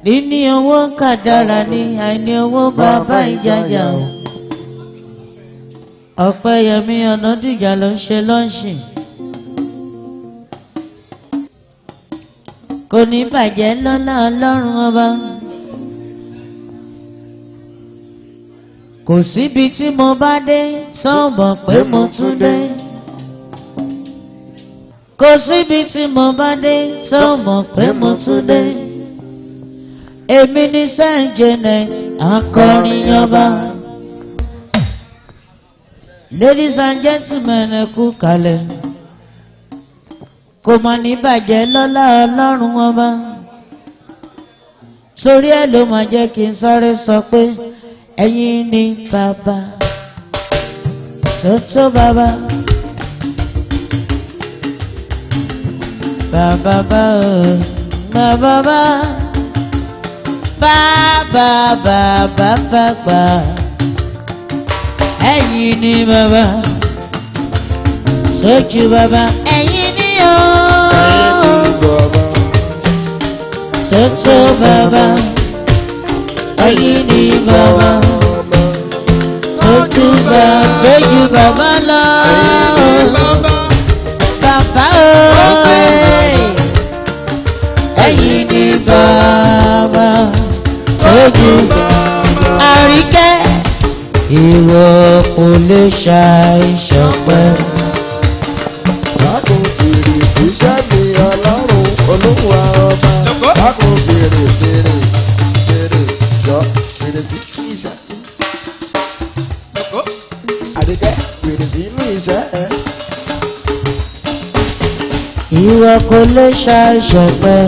níní owó kádàrá ní àìní owó bàbá ìjàjà o. Ọpẹ́yẹmí Ọ̀nàdìjà ló ń ṣe lọ́ńṣì. Kò ní bàjẹ́ lọ́lá Ọlọ́run ọba. Kò síbi tí mo bá dé sọ́ọ̀bọ̀ pé mo tún dé. Kò síbi tí mo bá dé sọ́ọ̀bọ̀ pé mo tún dé. Èmi ní Saint Janet akọrin ọba. Ladies and gentlemen, ẹ kú kalẹ̀. Kò mà ní bàjẹ́ lọ́lá Ọlọ́run ọba. Torí ẹ̀ ló máa jẹ́ kí n sáré sọ pé ẹ̀yin ni bàbá tó tó bàbá. Bàbá bá o, bàbá bá. Bàbá bàbá bàbá. Ẹ̀yin ni bàbá sójú bàbá. Ẹ̀yin ni o sójú bàbá. Ẹ̀yin ni bàbá sójú bàbá lọ. Bàbá o ẹ̀yin ni bàbá sójú Àríkẹ́. Ìwọ kò lè ṣàìṣọpẹ́. Dákun fèrè iṣẹ́ mi Ọlọ́run Olúwa ọba. Dákun fèrè jọ fèrè sí iṣẹ́. Àdìgẹ́ fèrè sínú iṣẹ́ ẹ. Ìwọ kò lè ṣàìṣọpẹ́.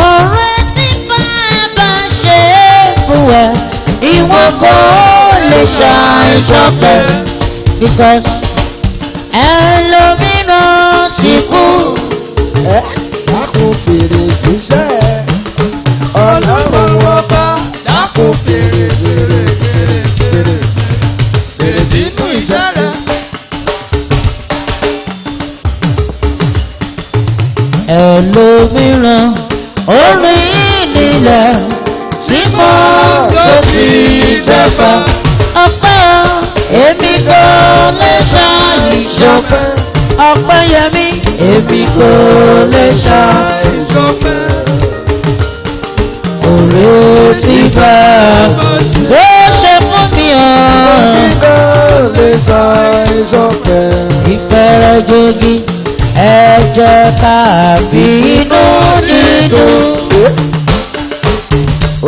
Ọ̀rẹ́ tí bàbá ṣe fún ẹ, ìwọ kò lè ṣàìṣọpẹ́. Because ẹlòmíràn ti kú. Dákun fèrè iṣẹ́ ẹ. Ọlọ́run ọba. Dákun fèrè sínú iṣẹ́ rẹ. Ẹlòmíràn orin nílẹ̀ tí mo tó ti jẹ́fà. Ọpẹ́ èmi kò lè ṣàìṣọpẹ́. Ọpẹ́yẹmí èmi kò lè ṣàìṣọpẹ́. Oore tí bàbá tó ṣe fún mi Èmi kò lè ṣàìṣọpẹ́. ìfẹ́rẹ́ jogi ẹ̀jẹ̀ tàbí inú dídùn.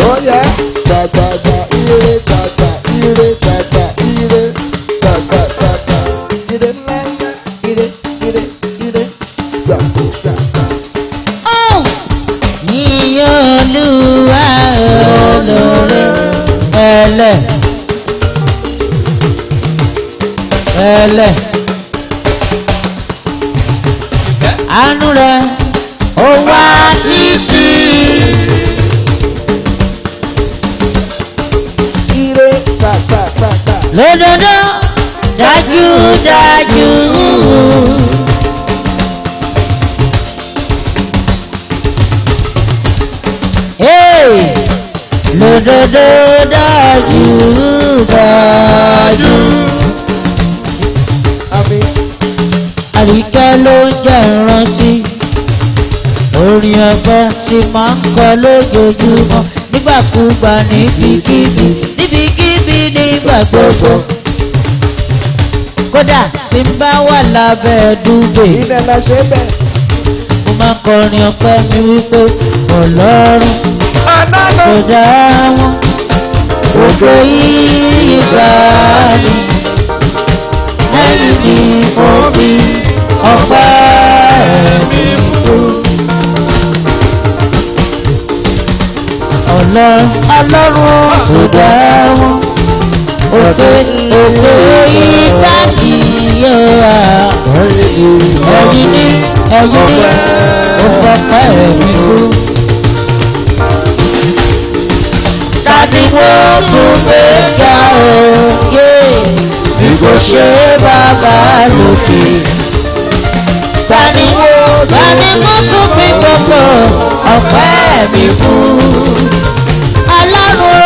Ó yẹ gbàgbàgbà ire gbàgbà ire gbàgbà ire gbàgbà gbàgbà ire ńláńlá ire gbàgbà. Yíyan Olúwa olóore ẹlẹ́. Àánú rẹ̀ ó wá títí. Ire gbàgbà gbàgbà. Lódodo dájúdájú. Lódodo dájúdájú. Àmín. Àríkẹ́ ló ń jẹ́ ìrántí orin ọgbẹ́ tí máa ń kọ lójoojúmọ́ nígbàkúgbà níbikíbi nígbà gbogbo. Kódà tí ń bá wà lábẹ́ dúgbè Ilẹ̀ la ṣe bẹ̀. mo máa ń kọrin ọpẹ́ mi wípé Ọlọ́run ṣẹ̀dá wọn ògo yìí gbà ní. Lẹ́yìn ni mo fi ọpẹ́ mi fún. Ọlọ́run tó dá wọn ògo yìí gbà kí yóò wá. Ẹ̀yin ni mo fọpẹ́ mi fún. Tàbí wọ́n tún gbé ga òye bí kò ṣe bàbá lókè. mo tún fi gbogbo ọ̀pẹ́ mi fún. Ọlọ́run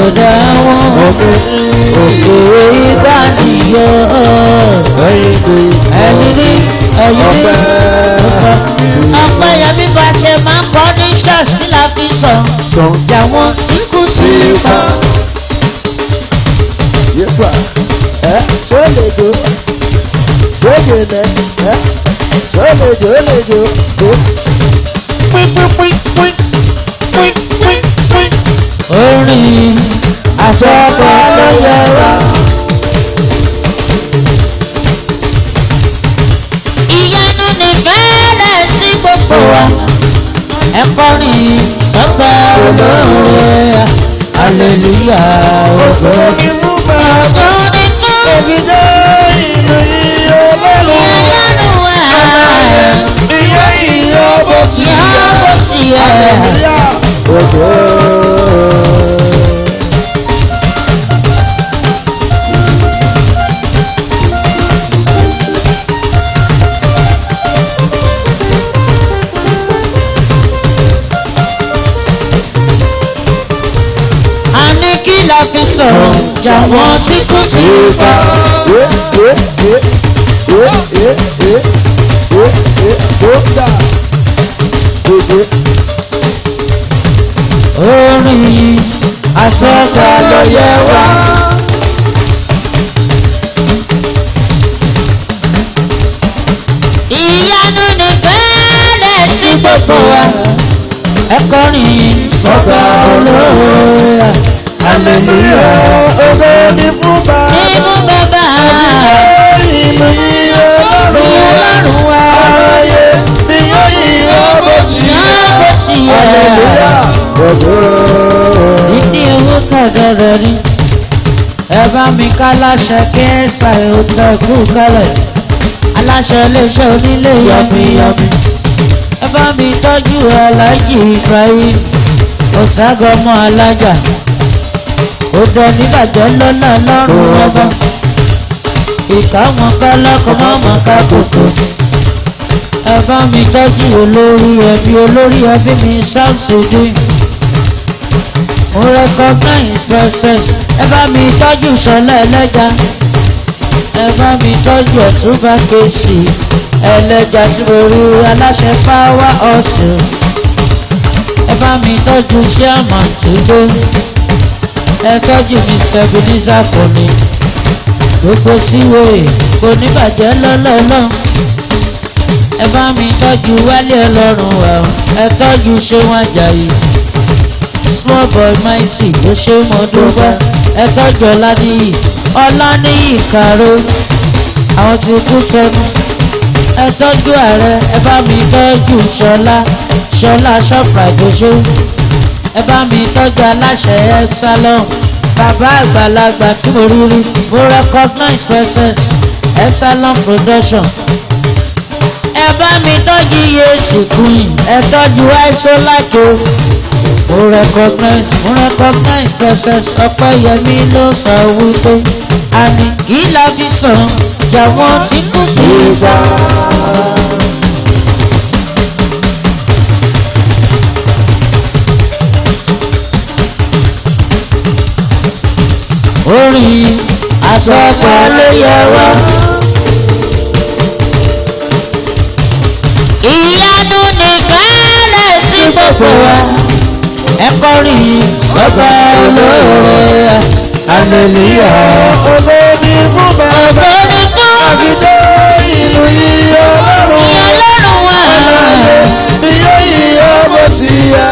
òdà wọn òkè ìgbàdìyọ ẹ̀yìn ní ọpẹ́ yẹmí bá ṣe máa ń kọ́ ní ṣọ́ọ̀ṣì kí la fi sọ ìyàwó tí kú ti pa. Yípa tó lè jó lóde mẹ́ tó lè jó tó. Orin àṣọ́kọ̀ ló yẹ wá. Ìyanu nìkan lẹ̀ sí gbogbo wa. Ẹ̀kọ́rin sọ́gbà olóore. Aleluya ògo ni fún bàbá. Èbìdó ìlú yìí olóore. Ìyanu wà. Ìyá ìyá bó ti yẹ. Aleluya ògo. La fi sọ̀rọ̀ jàwọn tí kú ti pa. Orin àtọ́gbà ló yẹ wá. Ìyanu nìkan lè sí gbogbo wa. Ẹ̀kọ́rin sọ́gbà olóore. Aleluya, ògo ni fún bàbá. Ní fún bàbá. Ìlú yìí Ọlọ́run wá. Ayé tí yóò yí ọbọ̀ tí yẹ. Aleluya, ògo. Ìdí owó kàdàrà rí. Ẹ bá mi ká láṣẹ kí ẹ ṣàì òtẹ́kù kálẹ̀. Aláṣẹ iléeṣẹ́ onílé yọmiyọmi. Ẹ bá mi tọ́jú Aláàjì Ibrahim. Òṣàgọ́mọ alájà. Ó dẹ nígbàjẹ́ lọ́nà lọ́rùn ọba. Ìka wọn ká lọ́kọ̀ mọ́mọ́ ká kòkò. Ẹ bá mi tọ́jú olórí ẹbí mi Sámsìdì. Mo recognize process. Ẹ bá mi tọ́jú Ṣọlá ẹlẹ́ja. Ẹ bá mi tọ́jú Ọ̀túnba Kèsì ẹlẹ́ja tí mo rí aláṣẹ Power Hustle. Ẹ bá mi tọ́jú Chairman Tìgbó. Ẹ tọ́jú Mr. Ebenezer kò ní gbogbo síwò kò ní bàjẹ́ lọ́lọ́lọ́. Ẹ bá mi tọ́jú Wálé Ọlọ́run wà ó. Ẹ tọ́jú Ṣéwọ́n Àjàyí Small Boy Mighty ló ṣe mọ́ dúpẹ́. Ẹ tọ́jú Ọláníyì Kàró àwọn tí kú tẹnu. Ẹ tọ́jú ààrẹ. Ẹ bá mi tọ́jú Ṣọlá Shoprite ṣó. Ẹ bá mi tọ́jú aláṣẹ Epsilon bàbá àgbàlagbà tí mo rí mo recognize presence Epsilon production. Ẹ bá mi tọ́jú Yéètì Queen. Ẹ tọ́jú Isolako. Mo recognize presence Ọpẹ́yẹmí ló sọ wípé àní kí la fi sàn jàwọn tí kú kí gbà. Orin àtọ́pọ̀ ló yẹ wá. Ìyanu nìkan lè sí gbogbo wa. Ẹ kọrin sọ́gbà olóore. Aleluya, ògo ni fún bàbá. Ògo ni fún àgídé ìlú yìí Ọlọ́run wá. Bí yóò yí ọmọ sí ya.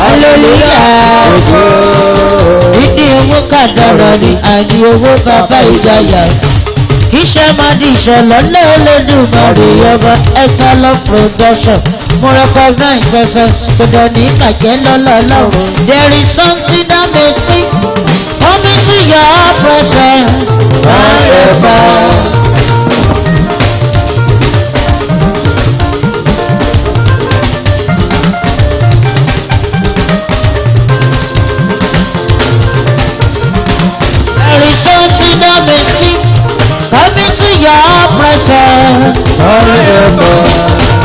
Aleluya, ògo. Ìdí owó kàdàrà ni àní owó bàbá ìdáyà. Iṣẹ́ máa di ìṣẹ̀lẹ̀ lẹ́ẹ̀lẹ́dùnmọ̀rì ọba Epsilon production. Mo recognize presence kò dẹ̀ ní kàjẹ́ lọ́lọ́lọ́. There is something that makes me come into your presence forever. There is something that makes me come into your presence. Forever.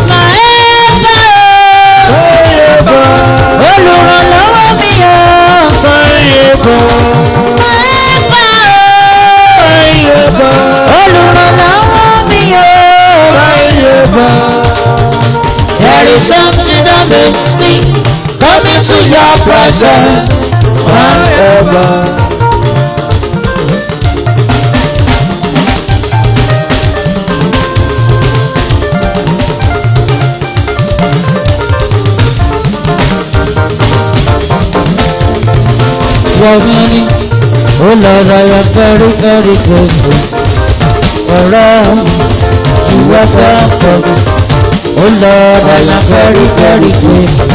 My helper. Olùrànlọ́wọ́ mi o. Forever. My helper. Forever. Olùrànlọ́wọ́ mi o. Forever. There is something that makes me come into your presence. Forever. Yomini, oh Lord, I am very, very grateful for all you have done for me. Oh Lord, I am very, very grateful.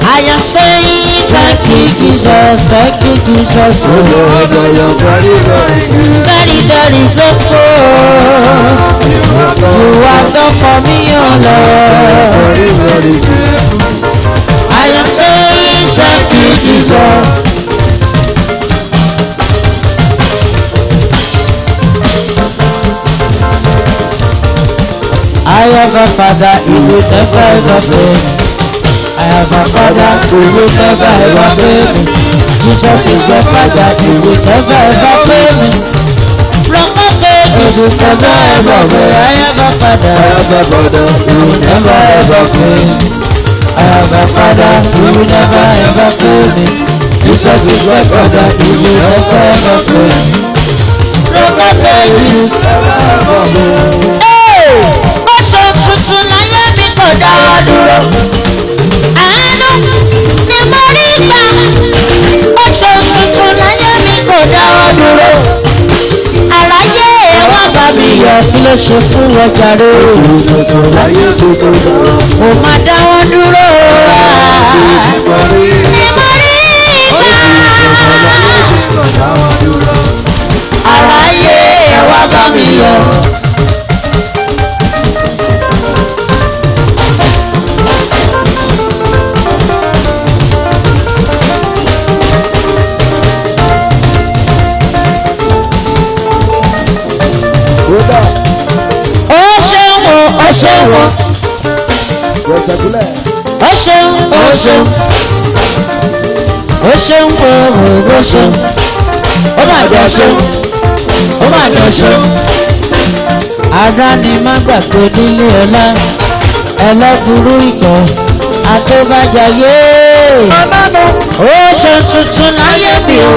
I am saying thank you, Jesus, thank you, Jesus. Oh Lord, I am very, very grateful. Very, very grateful. You have done for me, oh Lord. Very, very grateful. I am saying thank you, Jesus. I have a father, he will never ever fail. I have a father, he will never ever fail me. Jesus is your father, he will never ever fail me. From my baby, he will never ever fail. I have a father, he will never ever fail me. I have a father, he will never ever fail me. Jesus is your father, he will never ever fail me. From my baby, tuntun láyé mi kò dáwọ́ dúró. Àánú ni mo rí gbà. Oṣù tuntun láyé mi kò dáwọ́ dúró. Àráyé ẹ̀wọ̀n bá mi yọ̀ kí ló ṣe fún ọjà rẹ̀. Mo máa dáwọ́ dúró. Ni mo rí gbà. Àráyé ẹ̀wọ̀n bá mi yọ̀. Ó ṣeun ó mà dẹ̀ ṣeun ó mà dẹ̀ ṣeun. Àdáni má gbàgbé nílé ọlá ẹlẹ́burú ìgbọ̀ àtọ́bàjáyé. Ó ṣe tuntun láyé mi o,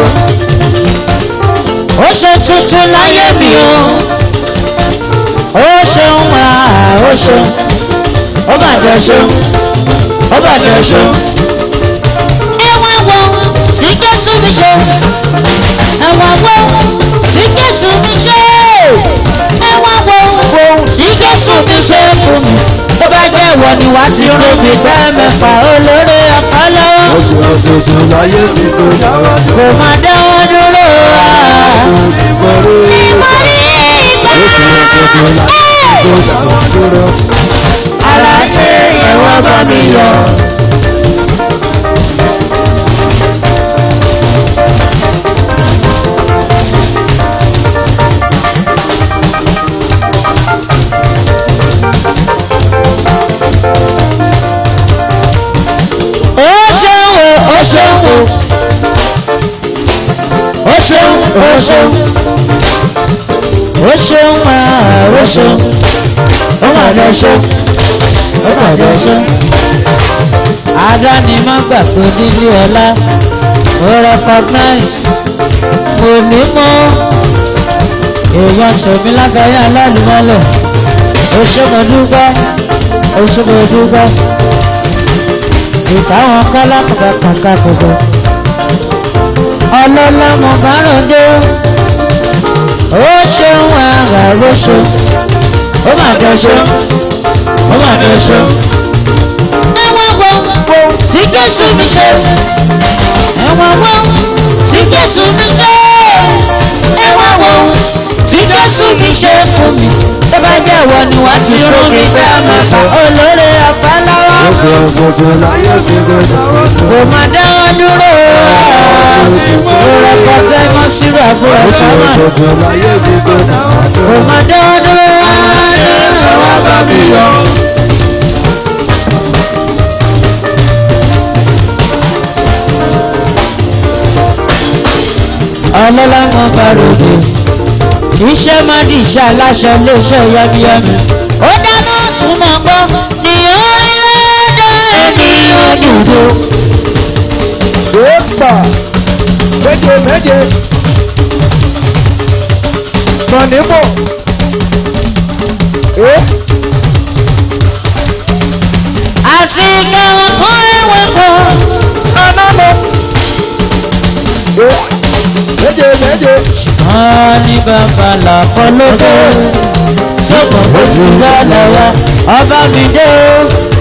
ó ṣe tuntun láyé mi o. Ó ṣeun wá ó ṣeun ó mà dẹ̀ ṣeun ó mà dẹ̀ ṣeun. Ẹ̀wọ̀n wo tí Jésù mi ṣe? Ẹ̀wọ̀n wo tí Jésù mi ṣe? Ẹ̀wọ̀n wo tí Jésù mi ṣe fún mi? Tó bá jẹ́ ìwọ ni wàá ti rún mi gbẹ́ mẹ́fà olóore ọ̀kan lọ́wọ́. Oṣù tuntun láyé mi kò dáwọ́ dúró. Kò má dáwọ́ dúró. Ní mo rí ìgbà. Oṣù tuntun láyé mi kò dáwọ́ dúró. Ara ṣe ẹ̀wọ̀n bá mi yọ. Ó ṣeun máa ó ṣeun ó mà dẹ̀ ṣeun ó mà dẹ̀ ṣeun. Àdáni má gbà pé nílé ọlá ó recognize mo ní mọ́ èèyàn ṣèmi lágbàáyé alálùmọ́lẹ̀. Ó ṣe mo dúpẹ́ ó ṣe mo dúpẹ́ ìtàwọn kọ́lá kàkà gbogbo ọlọ́lá mo bá ròde. Ó ṣeun àrà ó ṣeun ó mà dẹ̀ ṣeun ó mà dẹ̀ ṣeun. Ẹ̀wọ̀n wo tí Jésù mi ṣe? Ẹ̀wọ̀n wo tí Jésù mi ṣe? Ẹ̀wọ̀n wo tí Jésù mi ṣe fún mi? Tó bá jẹ́ ìwọ ni wàá ti rún mi gbé mẹ́fà olóore ọ̀fẹ́ lọ́wọ́. Oṣù tuntun láyé mi kò dáwọ́ dúró. Kò má dáwọ́ dúró. Ó rẹpọtẹ kan sí nígbà fún ẹ̀fọ́ mọ́. Kò má dọ́dọ́ ní ọwọ́ bá mi yọ. Ọlọ́lá mọ́ bá ròde. Iṣẹ́ má di iṣẹ́ aláṣẹ léṣẹ́ yámiyámi. Ó dáná tún mọ̀ gbọ́ ní orílẹ̀-èdè ènìyàn dùdú. Èèpà méje. Sọ̀nìmọ̀. Àfi kẹ́wọ̀n kọ́ ẹ̀wẹ̀ kan. Anámọ̀. Méje. Wọ́n ní bàbá làkọ́ lóko. Sọ́kàn bó ti lọ́lọ́ wa. Ọba mi dé o.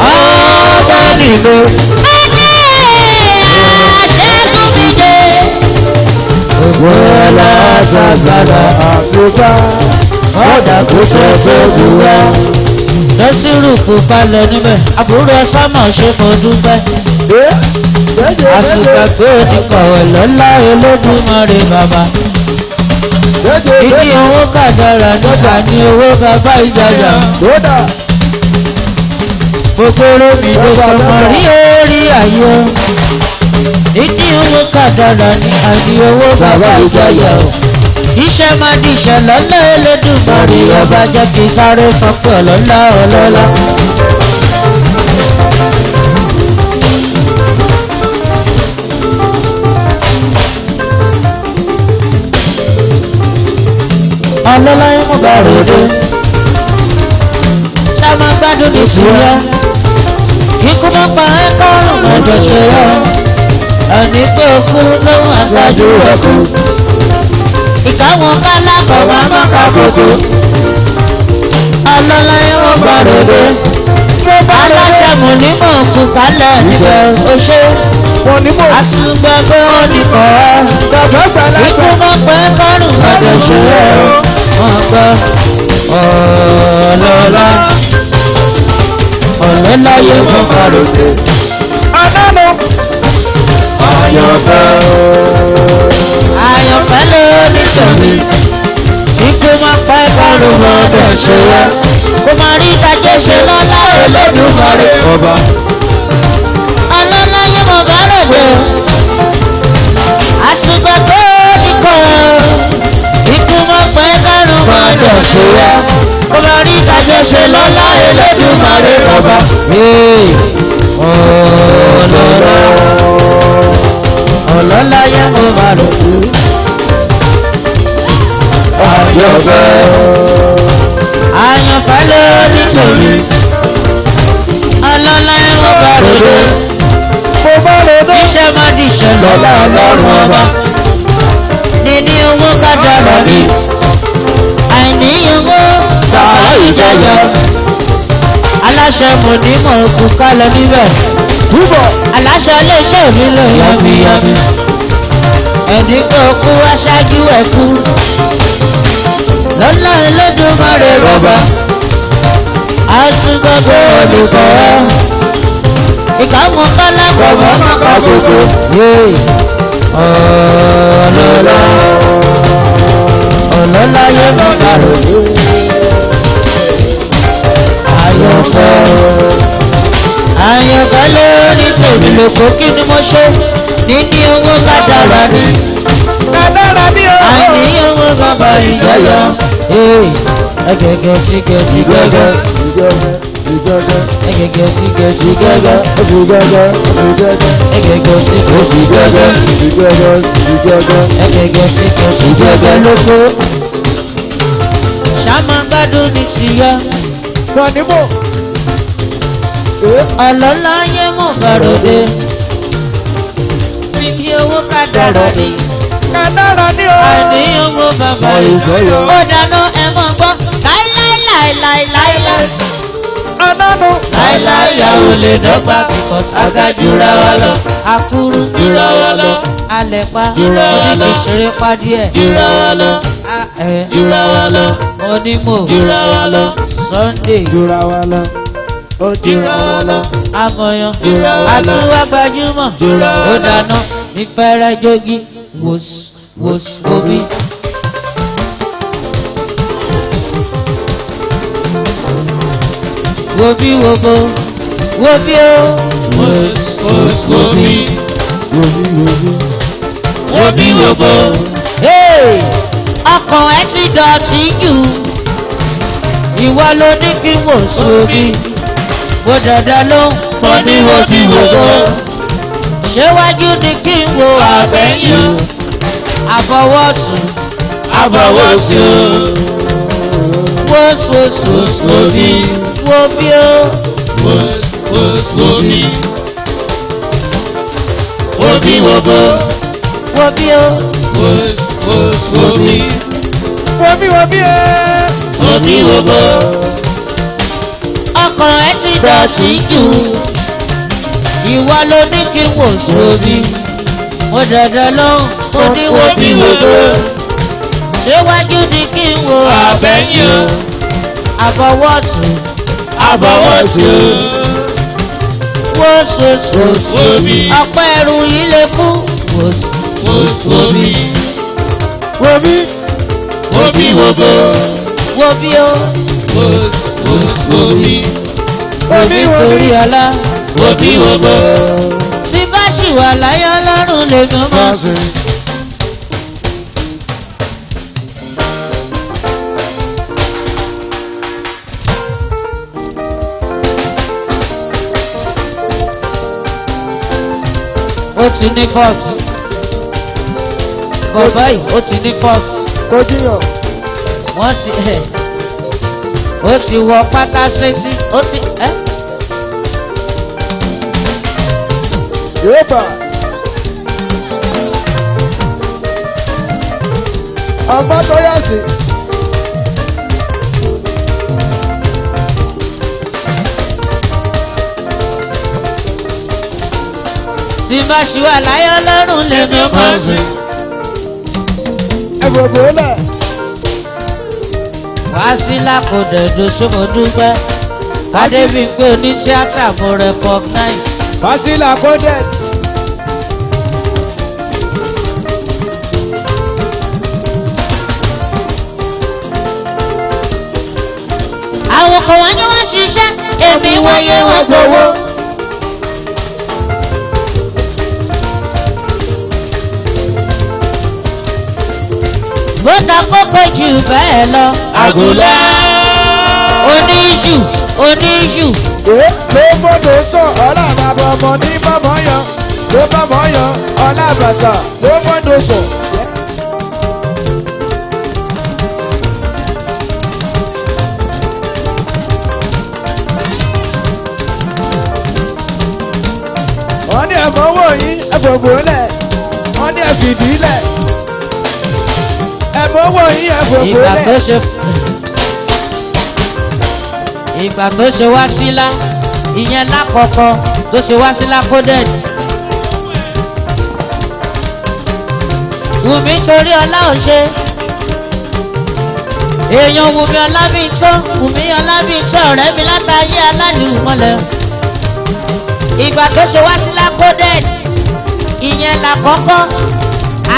Ọba mi dé. Àṣẹ́gun mi dé. Gbogbo aláṣàgbàdà Àfíríkà. Ọ̀dà kò tẹ̀ tó bù wá. Lọ́sírù kò balẹ̀ níbẹ̀. Àbúrò sámọ̀ ṣe mo dúpẹ́. Àsìkò pé o ti kọ̀wé lọ́lá Olódùmarè bàbá. Ìdí owó kàdàrà nígbà ní owó bàbá ìjàjà. Gbogbo mi ló sọmọ rí orí ayé. Ìdí owó kàdàrà ní àdí owó bàbá ìjàjà. Iṣẹ́ máa di iṣẹ́ lọ́lá Olódùmarè ọba jẹ́ kí sáré sọ pé ọlọ́lá ọlọ́lá. Ọlọ́lá mú bá ròde. Ṣáma gbádùn ní síyá. Ikú mọ́ pa ẹ́kọ́ ọ̀rùn mọ́jọ ṣe yá. Ẹni pé okú lóhùn àṣáájú ẹ̀kú. Ìkáwọn kálákọ̀ máa mọ́ ká gbogbo. Ọlọ́lá mú bá ròde. Aláṣẹ mò ní mọ̀ kú kálẹ̀ níbẹ̀ ó ṣe. Àtúgbàgbọ́ nìkọ̀ ẹ́. Ikú mọ́ pa ẹ́kọ́ ọ̀rùn mọ́jọ ṣe yá. Ọgbà ọlọ́lá yẹ mọ́ kàròdé. Anámọ̀. Àyànfẹ́ ló ní tẹ̀mí. Ikú máa pa ẹ̀kọ́rù mọ́ ọdọ̀ ṣe yẹ. Kò máa rí ìdájẹ́ ṣe lọ́lá Olódùmarè ọba. Ọlọ́lá yẹ mọ́ kàròdé. Àtùgbà tó nìkan. Ikú máa pa ẹ̀kọ́rù mọ́ ọdọ̀ ṣe yẹ. Kò máa rí ìdájẹ́ ṣe lọ́lá Olódùmarè ọba. Ọlọ́lá yẹ mọ́ kàròdé. Àyànfẹ́ ló ní tèmi. Ọlọ́lá yẹ mọ́ kàròdé. Iṣẹ́ máa di iṣẹ́ lọ́lá Ọlọ́run ọba. Níní owó kádàrá ni. Àìní owó bàbá ìjọyọ̀. Aláṣẹ mò ní mọ̀ òkú kálẹ̀ níbẹ̀. Aláṣẹ iléeṣẹ́ mi ló yọmiyọmi. Ẹ̀dínkù òkú aṣáájú ẹ̀kú. Lọ́lá Olódùmarè rọ̀bà. Àtúgbàgbọ́ olùkọ́ ẹ̀. Ìkàwọn kálákọ̀ mọ́ ká gbogbo. Ọlọ́lá yẹ mọ́ kàròdé. Àyànfẹ́ ló ní tèmi lóko kí ni mo ṣe. Níní owó kádàrá ni. Àìní owó bàbá ìjọyọ̀. Ẹgẹgẹ sígẹsí gẹ́gẹ́. Ẹgẹgẹ sígẹsí gẹ́gẹ́. Ẹgẹgẹ sígẹsí gẹ́gẹ́. Ẹgẹgẹ sígẹsí gẹ́gẹ́ lóko. Ṣáma gbádùn ní tìyá. Ọlọ́lá yẹ mọ́ kàròdé. Níní owó kádàrá ni. Àìní owó bàbá ìjọyọ̀. Ó dáná ẹ mọ̀ gbọ́. Láíláíláíláíláí. Láíláíyá ò lè dọ́gba because àga jura wa lọ. Akúrú jura wa lọ. Alẹ̀pá jura wa lọ. Oníkèsèré pa díẹ̀. Jura wa lọ. Jura wa lọ. Onímọ̀ jura wa lọ. Sunday jura wa lọ. Ó jura wa lọ. Amọ̀yàn jura wa lọ. Àtúwá gbajúmọ̀ jura wa lọ. Ó dáná ní fẹ́rẹ́ jogi wòs Wobi. Wobi wobo. Wobi o. Wobi. Wobi wobo. Hey! Ọkàn ẹ ti dọ̀tí jù. Ìwọ ló ní kí wò sóbi. Mo dandan ló ń pọ̀ ní wobi wobo. Ṣéwájú ni kí n wo àbẹ̀yìn. Àbọ̀wọ̀sùn. Àbọ̀wọ̀sùn. Wobi. Wobi o. Wobi. Wobi wobo. Wobi o. Wobi. Wobi ẹ. Wobi wobo. Ọkàn ẹ ti dọ̀tí jù. Ìwọ ló ní kí n wò sóbi. Mo dandan ló mo ní wobi wobo. Ṣéwájú ni kí n wo àbẹ̀yìn. Àbọ̀wọ̀sùn. Àbọ̀wọ̀sùn. Wobi. Ọ̀pọ̀ ẹrù yìí lè kú. Wobi. Wobi. Wobi wobo. Wobi o. Wobi. Wobi torí ọlá. Wobi wobo. Tí bá ṣì wà láyé ọlọ́run lè mú mọ́ sí. Ó ti ní pọ́ọ̀tù. Bọ̀bá yìí ó ti ní pọ́ọ̀tù. Kò jiyàn. Wọ́n ti ó ti wọ pátá sétí. Ó ti Yéèpà. Ọba tó yà sí. tí bá ṣì wà láyé ọlọ́run lè mú mọ́ sí. Ẹ̀bùrọ̀bùrọ̀ lẹ̀. Wá sí lákòdẹ̀dọ̀ sómọdúpẹ́. Adébí pé oní tíátà mo recognize. Fásílà Kódẹ̀. Àwọn kan wá ní wọ́n ṣiṣẹ́, èmi wáyé wọn gbowó. Bó ta kókó jù bẹ́ẹ̀ lọ. Àgùlá. Oníjù. Ló gbọ́dọ̀ sọ ọ̀la bàbá ọmọ ní bàbá yan. Ló bàbá yan ọ̀la bàtà ló gbọ́dọ̀ sọ. Wọ́n ní ẹ̀fọ́wọ́ yín ẹ̀fọ̀gbọ̀ lẹ̀. Wọ́n ní ẹ̀fìdí lẹ̀. Ẹ̀fọ́wọ́ yín ẹ̀fọ̀gbọ̀ lẹ̀. Ìgbà tó ṣe wá sílá, ìyẹn lákọ̀ọ́kọ́ tó ṣe wá sílá Kódẹ̀. Wùmí torí ọlá ò ṣe. Èèyàn Wùmí Ọlábìntọ́, Wùmí Ọlábìntọ́ ọ̀rẹ́ mi látàyé alálùmọ́lẹ̀. Ìgbà tó ṣe wá sílá Kódẹ̀, ìyẹn lákọ̀ọ́kọ́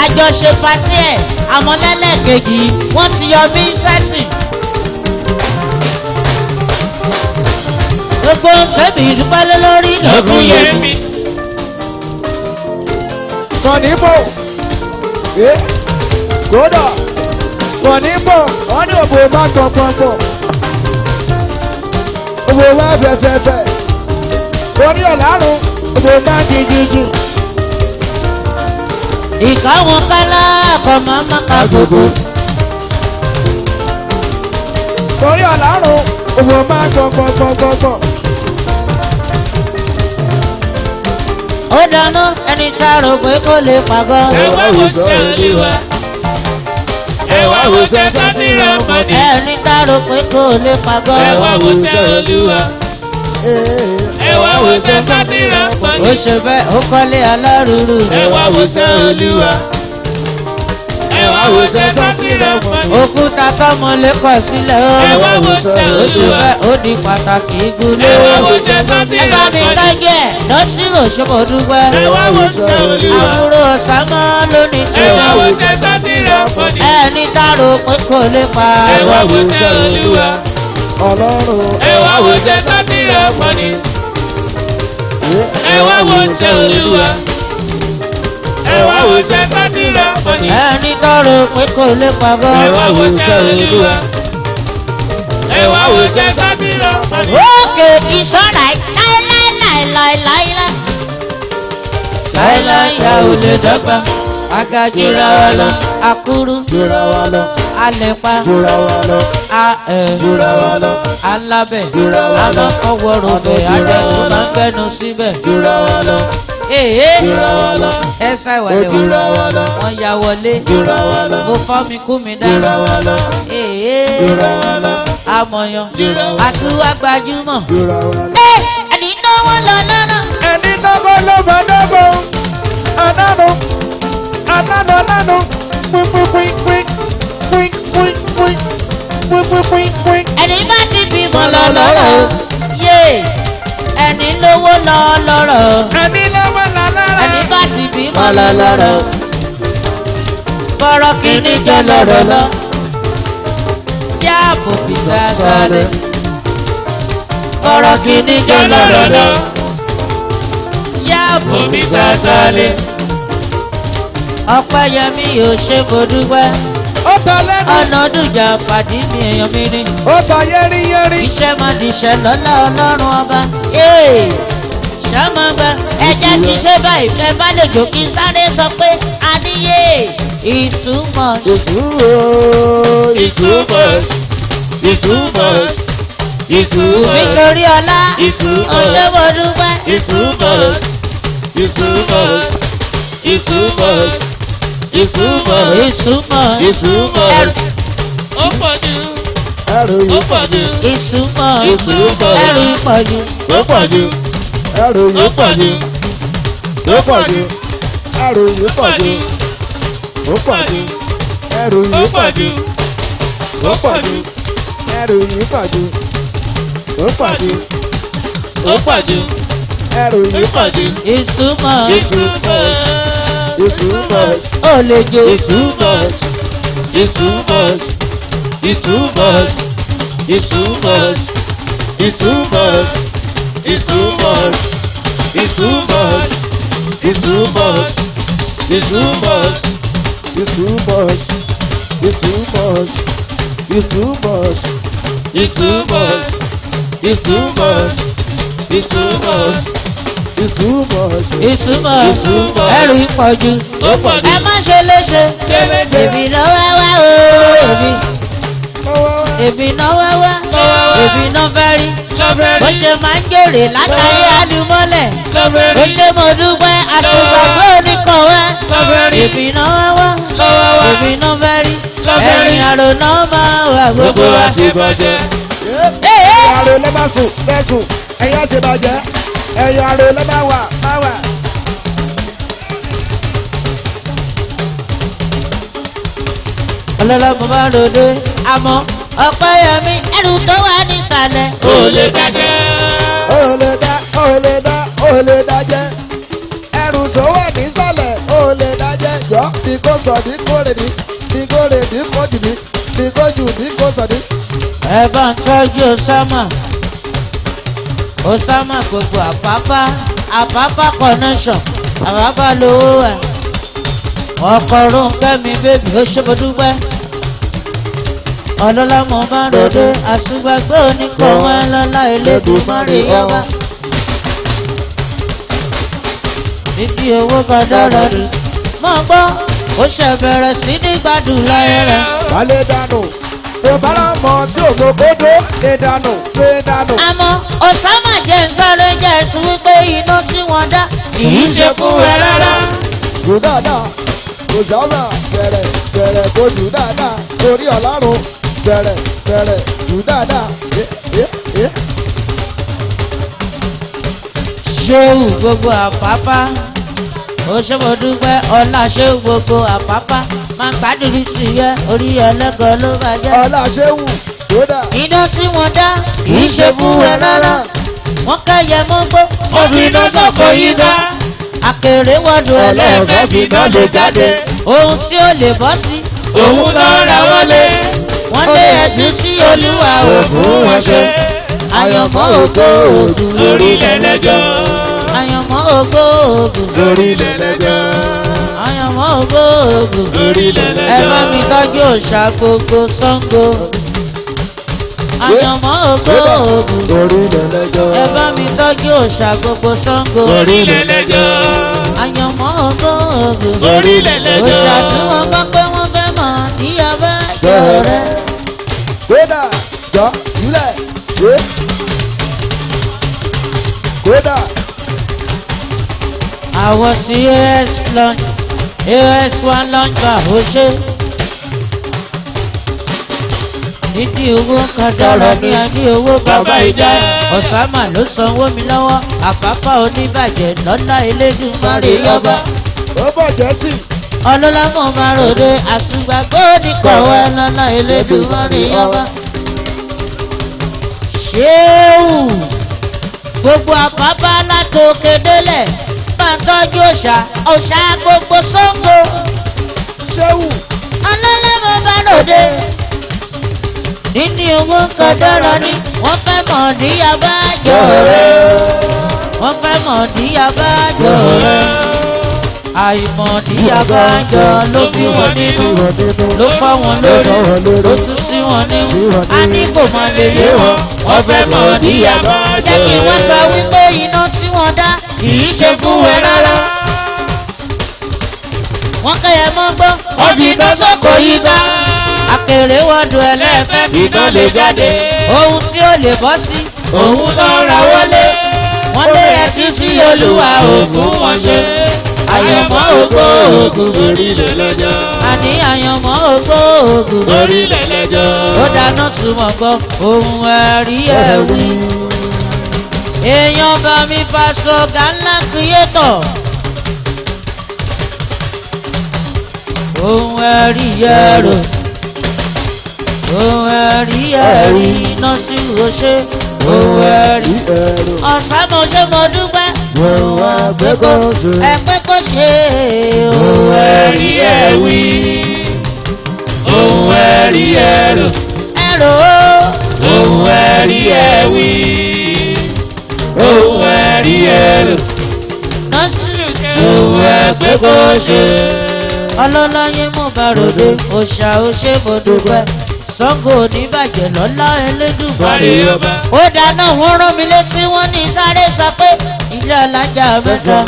àjọṣe pàtí ẹ̀ àmọ́lẹ́lẹ́kejì wọ́n ti yọ mí sẹ́tì. Gbogbo tẹ̀mí ìdúpẹ́ lórí lọ́dún yẹmi. Kọ̀níbò. Kódà. Kọ̀níbò. Wọ́n ní òbò máa tọ̀ pọ̀npọ̀. Òbò máa fẹ̀fẹ̀fẹ̀. Orí ọ̀làrùn. Òbò máa jìjìjì. Ìkáwọn kálá kọ̀ máa má ka gbogbo. Orí ọ̀làrùn. Òbò máa tọ̀ pọ̀npọ̀npọ̀. Ó dáná ẹni tá a rò pé kó lè pàgọ́. Ẹ wá wo ṣe olúwa. Ẹ wá wo ṣe sátìrà mọ́ni. Ẹni tá a rò pé kó lè pàgọ́. Ẹ wá wo ṣe olúwa. Ẹ wá wo ṣe sátìrà mọ́ni. Ó ṣe bẹ́ẹ̀ ó kọ́lé alárùrù. Ẹ wá wo ṣe olúwa. Ẹ wá wo ṣe sátìrà mọ́ni. Òkúta tọ́mọ lè kọ̀ sílẹ̀ ó. Ẹ wá wo ṣe Ó ṣe olúwa. bẹ́ẹ̀ ó di pàtàkì igúnlé. Ẹ wá wo ṣe Ẹ sátìrà bá mi mọ́ni. tọ́jú ẹ̀ lọ́sírò ṣọmọdúpẹ́. Ẹ wá wo ṣe olúwa. Àbúrò Sàmọ́ ló ní ẹ wá wo tiwọn. tẹ́tà tí ra pọ̀ ní. Ẹni tá rò pé kò lè pa. ẹ wá wo tẹ́ olúwa. Ọlọ́run. ẹ wá wo tẹ́tà tí ra pọ̀ ní. ẹ wá wo tẹ́ olúwa. ẹ wá wo tẹ́tà tí ra pọ̀ ní. Ẹni tá rò pé kò lè pa bọ́. ẹ wá wo tẹ́ olúwa. ẹ wá wo tẹ́tà tí ra pọ̀ ní. Òkè ìṣọ́ra láíláíláíláíláíláí. Láíláí a ò lè dọ́gba. Aga jura wa lọ, akúrú, Jura wa lọ. alẹ́pá, Jura wa lọ. Jura wa lọ. alábẹ̀, Jura wa lọ. alákọ̀wọ́rọ̀ bẹ̀, adẹ́tún máa ń gbẹ́nu síbẹ̀. Jura wa lọ. Jura wa lọ. Ẹ sáì wà Ó jura lẹ́wọ̀n. wa lọ. Wọ́n ya wọlé. Jura wa lọ. Mo fọ́ mi kú mi Jura dáná. wa lọ. Jura wa lọ. Amọ̀yàn, Jura wa lọ. àtúwá gbajúmọ̀. Jura wa lọ. Ẹni náwó lọ lọ́nà. Ẹni dọ́gbọ́ ló bá dọ́gbọ́. Ànánú. Ànánú nánú. Pín. Ẹni bá ti bímọ lọ lọ́rọ̀. Yé! Ẹni lówó lọ lọ́rọ̀. Ẹni lọ́wọ́ lálẹ́. Ẹni bá ti bímọ lọ lọ́rọ̀. Bọ̀rọ̀ kìíní jẹ́ lọ́rọ̀ lọ. Yáàbò fi sáṣálẹ̀. Bọ̀rọ̀ kìíní jẹ́ lọ́rọ̀ lọ. Yáàbò fi sáṣálẹ̀. Ọpẹ́yẹmí yóò ṣe mo dúpẹ́. Ó ta lẹ́nu. Ọ̀nà dùjà pàdé mi èèyàn mi ní. Ó ta yẹ́rìyẹ́rì. Iṣẹ́ máa di iṣẹ́ lọ́lá ọlọ́run ọba. Ṣàmọ́gbà ẹja ti ṣe báyìí fẹ́ bá lè jò kí sáré sọ pé adíyé is too much. It's too much. It's too much. It's too much. Nítorí ọlá It's too much. ọjọ́ dúpẹ́. It's too much. It's too much. It's too much. It's too much. Ìsúmọ̀ It's too much. Ó pọ̀ jù. Ẹrù Ó yìí. pọ̀ jù. ìsúmọ̀ Ìsúmọ̀. ẹrù ìpọ̀jù. Ó pọ̀ jù. Ẹrù Ó yìí. pọ̀ jù. Ó pọ̀ jù. Ẹrù yìí pọ̀ jù. Ó pọ̀ jù. Ẹrù Ó yìí pọ̀ pọ̀ jù. jù. Ó pọ̀ jù. Ẹrù yìí pọ̀ jù. Ó pọ̀ jù. Ó pọ̀ jù. Ẹrù Ó yìí pọ̀ jù. Ìsúmọ̀ It's too much. It's too much. ó lè jò. It's too much. It's too much. It's too much. It's too much. It's too much. It's too much. It's too much. It's too much. It's too much. It's too much. It's too much. It's too much. It's too much. It's too much. It's too much. It's too much. Ìsúmọ̀ Ìsúmọ̀. ẹrù ìpọ̀jù. Ó pọ̀ jù. Ẹ má ṣe léṣe. Ṣe léṣe. Èmi náà wá wá o. Èmi náà wá wá. Èmi náà fẹ́ rí. Lọ́fẹ́ Bó rí. ṣe máa ń jèrè látàrí àlùmọ́lẹ̀. Lọ́fẹ́ Bó rí. ṣe mo dúpẹ́ àtùgbàgbọ́ oníkọ̀wé. Lọ́fẹ́ rí. Èmi náà wá wá. Lọ́wọ́ wá. Èmi náà fẹ́ rí. Lọ́fẹ́ rí. Ẹ̀yìn àrò náà máa wà Gbogbo gbogbo wa wa. ti bàjẹ́. Ẹ̀yin àrò ló máa sùn lẹ́sùn. Ẹ̀yin àti bàjẹ́. Ẹ̀yin àrò ló máa wà. Ọlọ́lá mo máa ń ròde. Àmọ́ Ọpẹ́yẹmí ẹrù tó wà nísàlẹ̀. Ó lè dájẹ́. Ó lè dájẹ́. Ẹrù tó wà nísàlẹ̀ ó lè dájẹ́. Yọ bí kò sọ ní kórè ní. Bí kórè ní kò jù ní. Bí kò jù ní kò sọ ní. Ẹ bá ń tọ́jú Osama. Osama gbogbo Àpápá connection. Àpápá lówó ẹ̀. Ọkọ̀ Rónkẹ́mi bébì ó ṣe mo dúpẹ́. Ọlọ́lá mo máa ń ròde. Àṣùgbàgbé oníkọ̀wé lọ́lá Elédùmarè ọba. Bíbí owó bá dára ni. Mo gbọ́, ó ṣe bẹ̀rẹ̀ sí ní gbádùn láyé rẹ̀. Wálé dànù. Ìbára mọ̀ tí ògbógbódó lè dànù. Lè dànù. Àmọ́ Osama jẹ́ nsáré jẹ́ ẹ̀sùn wípé iná tí wọ́n dá kìí ṣe fún ẹ rárá. Jù dáadáa. Kò sábà bẹ̀rẹ̀ kò jù dáadáa. Torí Ọlọ́run bẹ̀rẹ̀ jù dáadáa. Ṣéwù gbogbo Àpápá. Ó ṣe mo dúpẹ́ ọlá ṣéwù gbogbo Àpápá. Máa gbádùn sí yẹ orí ẹlẹ́gọ̀ọ́ ló bá jẹ́. Ọlá ṣéwù tó dà. Iná tí wọ́n dá kìí ṣe fún ẹ rárá. Wọ́n kẹ́yẹ mọ́gbó. Obì iná sọ̀kò yí ká. Àkèrè wọ́dọ̀ ẹlẹ́fẹ́ Ẹlẹ́fẹ́ fi náà lè jáde. ohun tí ó lè bọ́ sí. Òun náà ra wọlé. Wọ́n lé ẹ̀sìn tí olúwa ògùn wọn ṣe. Àyànmọ́ ògo ògùn Lórí lẹ́lẹ́jọ́. Àyànmọ́ ògo ògùn Lórí lẹ́lẹ́jọ́. Àyànmọ́ ògo ògùn. Lórí Ẹ lẹ́lẹ́jọ́. bá mi tọ́jú òòṣà gbogbo Ṣàngó. Àyànmọ́ ògo ògùn. Lórí lẹ́lẹ́jọ́. Ẹ bá mi tọ́jú òòṣà gbogbo Ṣàngó. Lórí lẹ́lẹ́jọ́. Àyànmọ́ ògo ògùn. Lórí lẹ́lẹ́jọ́. Òòṣà tí wọ́n gbọ́ pé wọ́n fẹ́ mọ̀ ní abájọ rẹ̀. Kódà jọ ìlẹ̀ ṣe. Kódà Àwọn tí AS1 launch bá ó ṣe. Nídìí owó kan dára ní adé owó bàbá ìdá. Ọ̀sánmà ló sanwó mi lọ́wọ́. Àpápá oníbàjẹ́ lọ́lá Elédùmarè yọba. ó bọ̀jẹ́ sí. Ọlọ́lá mọ̀ máa ròde àṣùgbàgbọ́ oníkọ̀wé lọ́lá Elédùmarè yọba. Ṣéwù gbogbo àpápá látòkè délẹ̀ máa ń tọ́jú òòṣà gbogbo Ṣàngó. Ṣéwù. Ọlọ́lá mọ̀ máa ròde. Níní owó kan dára ni wọ́n fẹ́ mọ̀ ní abájọ rẹ̀. Wọ́n fẹ́ mọ̀ ní abájọ rẹ̀. Àìmọ̀ ní abájọ ló bí wọn nínú. Ló fọ́ wọn lórí. Ló tún sí wọn nínú. A ní kò máa lè yé wọn. Wọ́n fẹ́ mọ̀ ní abájọ rẹ̀. Jẹ́ kí wọ́n sọ wípé iná tí wọ́n dá kìí ṣe fún ẹ rárá. Wọ́n kẹ́yẹ mọ́ gbọ́. Wọ́n fi iná sọ́kò yí ká. Àkèrè wọ́dọ̀ ẹlẹ́fẹ́ fi náà lè jáde. Ohun tí ó lè bọ́ sí. Òun náà ra wọlé. Wọ́n lé ẹtí tí olúwa ògùn wọn ṣe. Àyànmọ́ ògo ògùn. Lórí lẹ́lẹ́jọ́. Àní àyànmọ́ ògo ògùn. Lórí lẹ́lẹ́jọ́. Ó dáná túmọ̀ gbọ́ ohun ẹ̀rí ẹ̀wí. Èèyàn bá mi Pastor Gala Creator. Ohun ẹ̀rí ẹ̀rọ. Ohun ẹ̀rí ẹ̀rí iná sí òṣè. Ohun ẹ̀rí ẹ̀rọ. ọ̀sán mo ṣe mo dúpẹ́. Ohun àgbẹ̀kọ̀ ṣe. Ẹgbẹ́ kò ṣe ohun ẹ̀rí ẹ̀wí. Ohun ẹ̀rí ẹ̀rọ. Ẹ̀rọ Ohun ẹ̀rí ẹ̀wí. Ohun ẹ̀rí ẹ̀rọ. nọ́ọ̀sì. Ohun ẹgbẹ́ kò ṣe. Ọlọ́láyé mo bá ròde òòṣà ó ṣe mo dúpẹ́. Ṣàngó oníbàjẹ́ lọ́lá Elédùmarè Yọba. ó dáná wọ́n rán mi létí wọ́n ní sáré sọ pé ilé alájà mẹ́ta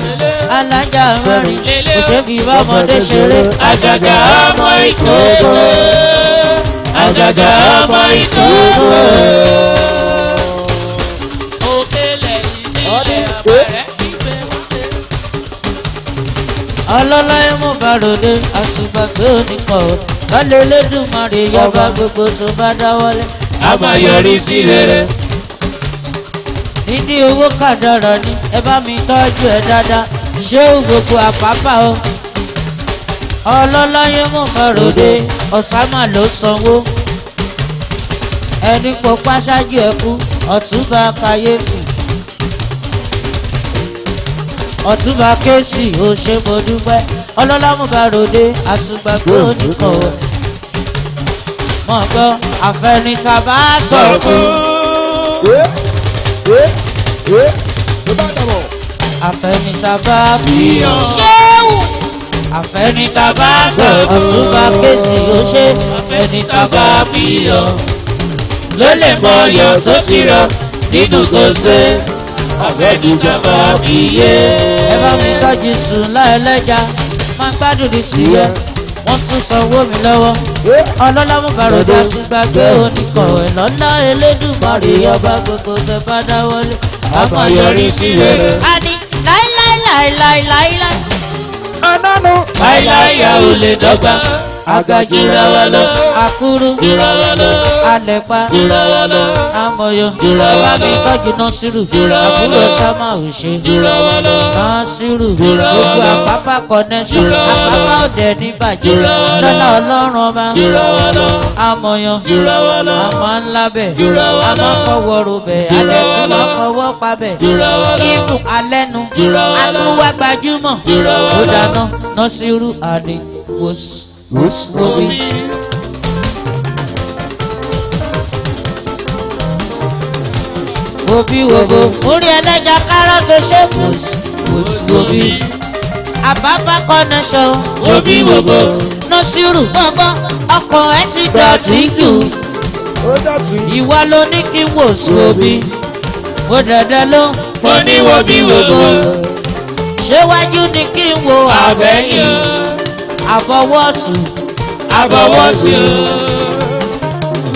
alájà mẹ́rin kò ṣe fi bá ọmọdé ṣeré. Àjàgà ọmọ ìkókó. Àjàgà ọmọ ìkókó. Òkèlè ìdílé àbẹ̀rẹ̀ ìgbé wọlé. Ọlọ́láyé mo bá ròde àṣùgbàgbé oníkọ̀ lọ́lẹ̀ Elédùmarè yọba gbogbo tó bá dáwọ́lé. A máa yọrí sí rere. Nídìí owó kàdára ni ẹ bá mi tọ́jú ẹ dáadáa ṣé ó gbogbo àpápá o. Ọlọ́láyé mo bá ròde Ọ̀sánmà ló sanwó. Ẹni kò pásájú ẹkú Ọ̀túnba Kàyéfì. Ọ̀túnba Kéésì ó ṣe mo dúpẹ́. Ọlọ́lá mo bá ròde àṣùgbàgbé oníkọ̀wé. Mọ̀ gbọ́ àfẹnitá bá sọ fún. Ló bá dàbọ̀. Àfẹnitá bá Bíyàn. ṣéwù. Àfẹnitá bá sọ Ọ̀túnba Kéésì ó ṣe. Àfẹnitá bá bíyàn. Ló lè mọ ọyọ̀ tó ti rọ nínú gòsè. Àfẹnitá bá bíyè. Ẹ bá mi tọ́jú sùn láẹlẹ́jà máa gbádùn ní tìyẹ. Wọ́n tún sanwó mi lọ́wọ́. Ọlọ́lá mo bá ròde àṣùgbàgbé oníkọ̀wé lọ́lá Elédùmarè ọba gbogbo tẹ bá dáwọ́lé. A máa yọrí sí rere. A ní láíláíláíláíláíláí. Anánú. Láíláí a ò lè dọ́gba. Àga jura wa lọ. Àkúrú. Jura wa lọ. Alẹ́pà. Jura wa lọ. Amọ̀yọ̀. Jura wa lọ. Bàbá mi tọ́jú Násírù. Jura wa lọ. Àbúrò Sámà òṣè. Jura wa lọ. Násírù. Jura wa Gbogbo lọ. Àpápá connection. Jura wa lọ. Àpápá òde ní bàjẹ́. Jura wa lọ. Lọ́lá Ọlọ́run ọba. Jura wa lọ. Amọ̀yọ̀. Jura wa lọ. Àmọ́ ńlá bẹ̀. Jura wa lọ. Àmọ́ fọwọ́ ro bẹ̀. Jura Alẹ́ wa tún lọ. lọ́ fọwọ́ pa bẹ̀. Jura wa lọ. Ibù alẹ́nu. Jura wa lọ. Àtúwá gbajúmọ̀. Jura wa Ó lọ. dáná Násírù Adé wòsíwòbí. Òbí wòbó. Orí ẹlẹ́jà kárọ́gbé ṣé wòsíwòbí. Àbábá connection. Òbí wòbó. Násírù gbọ́ngbọ́n ọkọ̀ ẹ ti dọ̀tí jù. Ó dọ̀tí. Ìwọ ló ní kí n wòsíwòbí. Mo dẹ̀dẹ̀ ló. Mo ní wòbí wòbó. Ṣé wájú ni kí n wo àbẹ̀yìn? Àbọ̀wọ́sù. Àbọ̀wọ́sù.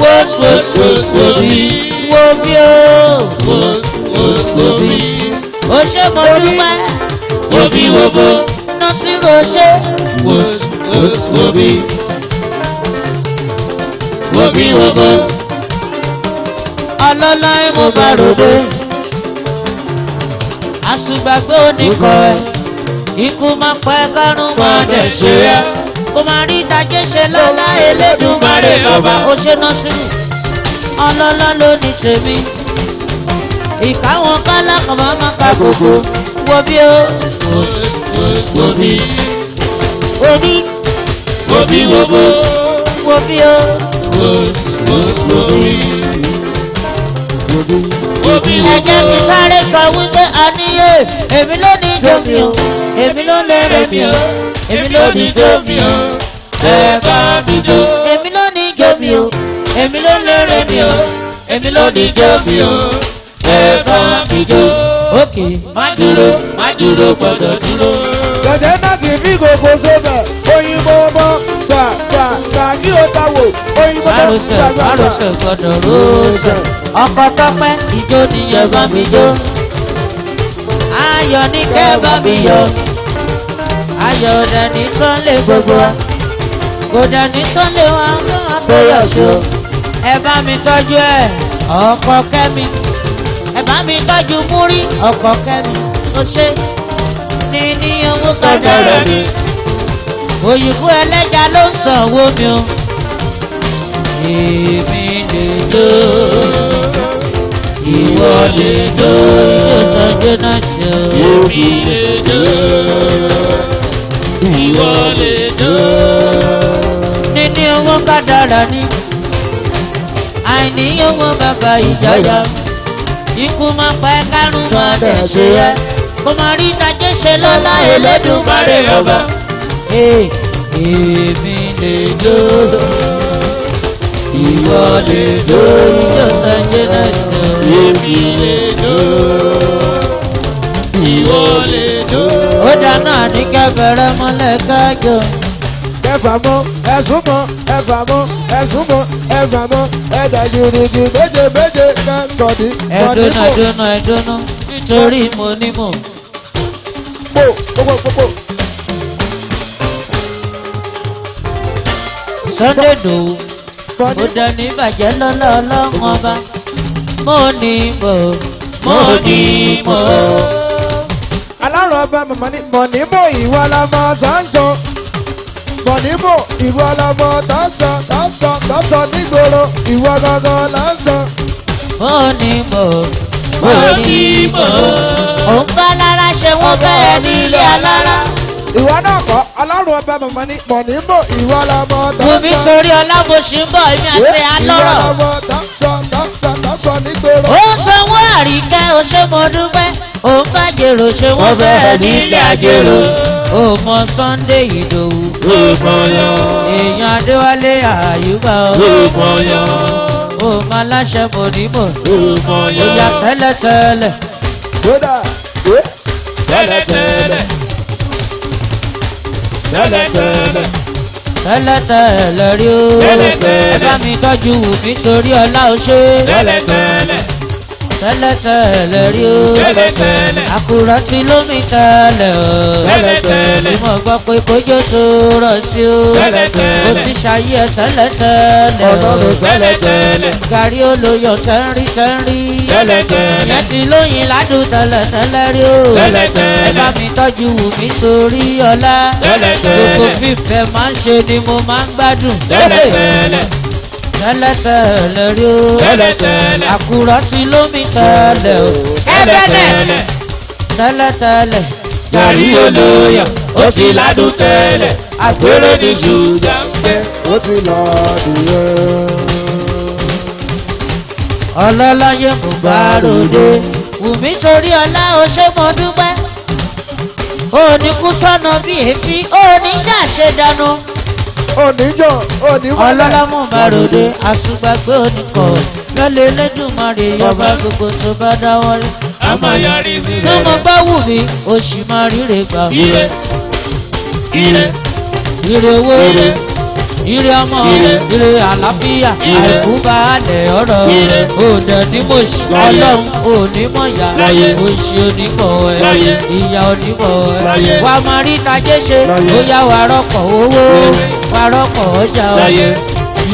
Wòsíwòbí. Wo bí o. Wòsíwòbí. Ó ṣe mo dúpẹ́. Òbí wòbó. Násírù ó ṣe. Wòsíwòbí. Òbí wòbó. Ọlọ́lá mo bá ròde. Àṣùgbàgbé oníkọ̀ ẹ̀. Ikú máa pẹ́ kárùn máa dẹ̀ ṣe ẹ́. Kò máa rí ìdájé ṣe lọ́lá Elédùmarè ọba. Ó ṣe Násírù. Ọlọ́lá ló ní tèmi. Ìkáwọn kálá kan máa máa ka gbogbo. Wo bí o. Wòsíwòbí. Orí. Òbí wòbó. Wo bí o. Wòsíwòbí. Òbí Ẹ̀jẹ̀ mi wòbó. sáré sọ wípé àníyé. Èmi ló ní jómi o. Èmi ló lè rẹ̀ mi o. Èmi ló ní jómi o. Ẹ bá mi jó. Èmi ló ní jómi o. Èmi ló lè rẹ̀ mi o. Èmi ló ní jómi o. Ẹ bá mi jó. Ókè. Má dúró gbọ́dọ̀ dúró. Gẹ̀dẹ̀ náà kì í fi gbogbo sóbẹ̀. Òyìnbó bọ́ gbà kí o ta wò. Òyìnbó bọ́ Márosẹ̀ gbọ́dọ̀ rósẹ̀. Ọkọ̀ tọ́pẹ́ ìjó nìyẹn bá mi jó. Ayọ̀ ní kẹ́ bá mi yọ̀. Ayọ̀ dẹni tán lé gbogbo wa. Kò dẹni tán lé wa náà tó yọ̀ sí o. Ẹ bá mi tọ́jú ẹ̀ ọkọ̀ Kẹ́mi. Ẹ bá mi tọ́jú Múrí ọkọ̀ Kẹ́mi. Ó ṣe ní owó kọ́dọ̀rọ̀ ni. Òyìnbó ẹlẹ́ja ló ń sanwó mi o. Èmi lè jó. Ìwọ lè jó. Ìjọ sanjó náà ṣe o. Èmi lè jó. Ìwọ lè jó. Níní owó kádàrá ni. Àìní owó bàbá ìjọyà. Ikú máa pa ẹ́ kárùn máa dẹ̀ ṣe ẹ́. Kò máa rí ìdájé ṣe lọ́lá Elédùmarè ọba. Èmi lè jó. Ìwọ lè jó. Ìjọ sanjó náà ṣe o. Èmi lè jó. Ìwọ lè jó. Ó dáná ní kẹfẹrẹ mọ́lẹ̀ kájọ. Ẹ̀fà mọ́, ẹ̀sùn mọ́, ẹ̀fà mọ́, ẹ̀sùn mọ́, ẹ̀fà mọ́, ẹ̀dà jìrìjì méje kẹ́sọ̀dí. Ẹ̀dùnà nítorí mo ní mò. Pò. Sunday Dòwú. Mo dẹni bàjẹ́ lọ́lọ́ ọlọ́run ọba. Mo ní mò. Alárùn ọba màmá ní mọ̀nímò ìwọ lọmọ sọ́nsọ́. Mọ̀nímò ìwọ lọmọ tọ́sọ̀ nígboro ìwọ gangan lọ́sọ̀. Mo ní mò. Òun bá lára ṣe wọ́n bẹ́ẹ̀ ní ilé alára. Ìwọ náà kọ́ alárùn ọba màmá ní mọ̀nímò ìwọ lọmọ tọ́sọ̀. Bùnmi torí ọlábòsí ń bọ̀ èmi àti alọ́rọ̀. Ìwọ lọmọ tọ́sọ̀ nígboro. Ó sanwó àríkẹ́ ó ṣe mo dúpẹ́. Òun bá jèrò ṣe wọ́n bẹ́ẹ̀ ní ilé àjèrò. Ó mọ Sunday Ìdòwú. Èèyàn Adéwálé Àyùbá o. Ó mọ aláṣẹ mònímò. Ó yà tẹ́lẹ̀tẹ́lẹ̀. Jódà Tẹ́lẹ̀tẹ́lẹ̀. Tẹ́lẹ̀tẹ́lẹ̀ rí o. Tẹ́lẹ̀tẹ́lẹ̀. Ẹ bá mi tọ́jú Wùmí torí ọlá o ṣe. Tẹ́lẹ̀tẹ́lẹ̀. tẹ́lẹ̀tẹ́lẹ̀ rí o. Tẹ́lẹ̀tẹ́lẹ̀. Àkùrọ̀ tí lómi tẹ́lẹ̀ o. Tẹ́lẹ̀tẹ́lẹ̀. Tí mo gbọ́ pé kójó tó rọ̀ sí o. Tẹ́lẹ̀tẹ́lẹ̀. Mo ti ṣayé ẹ̀ tẹ́lẹ̀tẹ́lẹ̀ o. Ọlọ́run Tẹ́lẹ̀tẹ́lẹ̀. Gàrí olóyọ̀ tẹ́rí tẹ́rí. Tẹ́lẹ̀tẹ́lẹ̀. Ìyẹn ti lóyin ládùn tẹ́lẹ̀tẹ́lẹ̀ rí o. Tẹ́lẹ̀tẹ́lẹ̀. Ẹ bá mi tọ́jú wù mí torí ọlá. Tẹ́lẹ̀tẹ́lẹ̀. Gbogbo fífẹ́ máa ń ṣe ni mo máa ń gbádùn. Tẹ́lẹ̀tẹ́lẹ̀. Tẹ́lẹ̀tẹ́lẹ̀ rí o. Tẹ́lẹ̀tẹ́lẹ̀. Àkùrọ̀ tí lómi tẹ́lẹ̀ o. Tẹ́lẹ̀tẹ́lẹ̀. Tẹ́lẹ̀tẹ́lẹ̀. Gàrí olóyọ̀ ó ti ládùn tẹ́lẹ̀. Àgbèrè ní ṣúgà ń jẹ́. ó ti lọ dìé. Ọlọ́láyé mo gbà ròde. Wùmí torí ọlá o ṣé mo dúpẹ́. Òní kú sọ́nà bí èéfín, òní ṣàṣe dànù. oníjọ onímọ̀lẹ̀. Ọlọ́lá mo bá ròde, àṣùgbàgbé oníkọ̀. Lọ́lẹ̀ Elédùmarè yọba gbogbo tó bá dáwọ́lé. A máa yọrí sí Tí mo gbọ́ Wùmí, oṣù máa ríre gbà. ire. Ire. Ire owó, Ire. ire ọmọ, Ire. ire àlàáfíà, Ire. àìkú baálẹ̀ ọ̀rọ̀. Ire. Òdẹ onímọ̀ṣì, Láyé. ọlọ́run onímọ̀yà, Láyé. òṣì onímọ̀ Láyé. ẹ̀, ìyá onímọ̀ Láyé. ẹ̀. Wà á máa rí tajé ṣe, Láyé. ó yá wà á rọ́pọ̀ owó, Ire. wà á rọ́pọ̀ ọjà o. Láyé.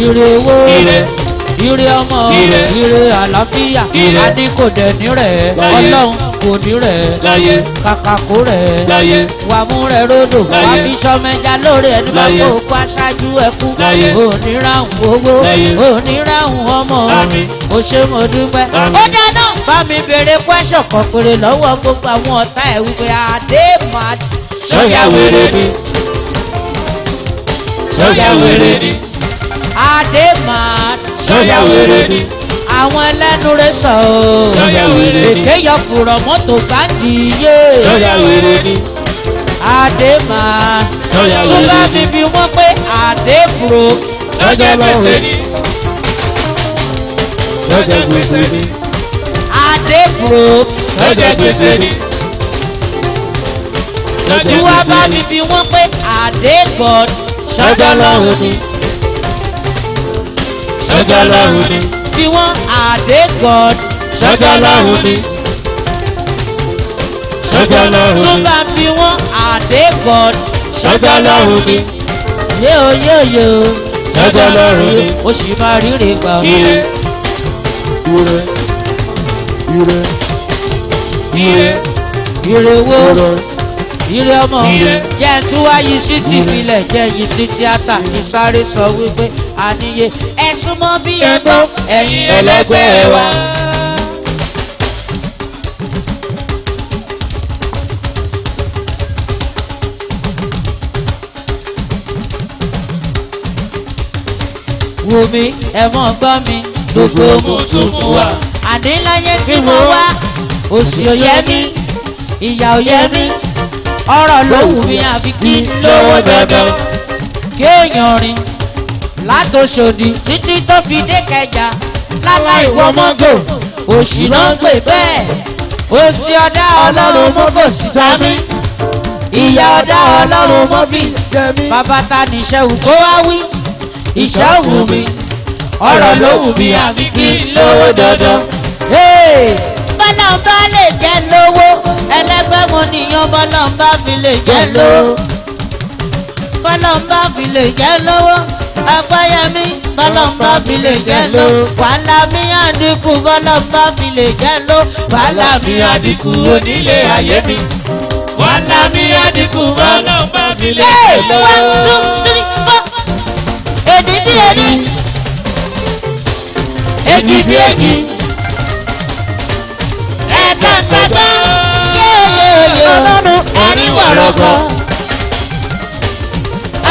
Ire owó, Ire. ire ọmọ, Ire. ire àlàáfíà, Ire. adé kò dẹ̀ ní rẹ̀, Láyé. ọlọ́run kò ní rẹ̀, Láyé. kàkà kó rẹ̀ Láyé. wà mú rẹ̀ rodò wà Láyé. fi sọmẹja lórí ẹni bá Láyé. kó kó aṣáájú ẹkú Láyé. oníràhùn owó Láyé. oníràhùn ọmọ Àmín. o ṣé mo dúpẹ́. Àmín. Ó dáná bá mi béèrè kwẹ́sọ̀ kan péré lọ́wọ́ gbogbo àwọn ọ̀tá ẹ̀ wípé adé máa Sọ́yà wèrè ni. Sọ́yà wèrè ni. adé máa Sọ́yà wèrè ni. àwọn ẹlẹ́nu rẹ̀ sọ ọ́ Sọ́yà wèrè ni. èké yọ fùrọ̀ mọ́tò gbáǹdì yé Sọ́yà wèrè ni. adé máa Sọ́yà tó bá wèrè mi ni. bí wọ́n pé adé bro. Sọ́jà gbèsè ni. Sọ́jà gbèsè ni. Adé bro. Sọ́jà gbèsè ni. Tí wọ́n bá mi bí wọ́n pé Adé God. Sọ́jà lọ́run ni. Sọ́jà lọ́run ni. Bí wọ́n Adé God. Sọ́jà lọ́run ni. Sọ́jà lọ́run Tó ni. bá bí wọ́n Adé God. Sọ́jà lọ́run ni. Yóò yóò yóò. Sọ́jà lọ́run ni. O sì máa ríre gbà. Ire. ire ire Ire. Ire wo. ire. Ire ọmọ. Ire. Jẹ́ tí wá yí sí tìbílẹ̀ jẹ́ yí sí tíátà ní sáré sọ wípé àníyé ẹ̀sùn mọ́ bí ẹ̀gbọ́n ẹ̀yin ẹlẹ́gbẹ́ wa. Wò mí ẹ̀mọ́ gbọ́ mi gbogbo mùtúmù wa. Àdínláyé tí mo wá òsì ò yẹ mí ìyà ò yẹ mí ọ̀rọ̀ ló wù mí àfi kí n lówó dandan. Kéèyàn rìn látòṣòdì títí tó fi dé Kẹjà láláì wọ mọ́tò òṣì náà ń pè bẹ́ẹ̀. Òsì ọ̀dá ọlọ́run mọ́ bò sí tàmí ìyà ọ̀dá ọlọ́run mọ́ bí jẹ́mi. bàbá ta ní ìṣẹ́wù kó wá wí ìṣẹ́ wù mí ọ̀rọ̀ ló wù mí àfi kí n lówó dandan. Bọ́lá ń bá lè jẹ́ lówó ẹlẹ́gbẹ́ mo nìyàn bọ́lá ń bá fi lè jẹ́ lówó. Bọ́lá ń bá fi lè jẹ́ lówó Ọpẹ́yẹmí bọ́lá ń bá fi lè jẹ́ lówó. Wàhálà mi àdínkù bọ́lá ń bá fi lè jẹ́ lówó. Wàhálà mi àdínkù onílé ayé mi. Wàhálà mi àdínkù bọ́lá ń bá fi lè jẹ́ lówó. 1, 2, 3, 4. Èdè bí èdè. Èjì bí èjì. Ẹ̀ẹ́dàgbàgbà yóò ẹ̀rín wọ̀rọ̀kọ̀.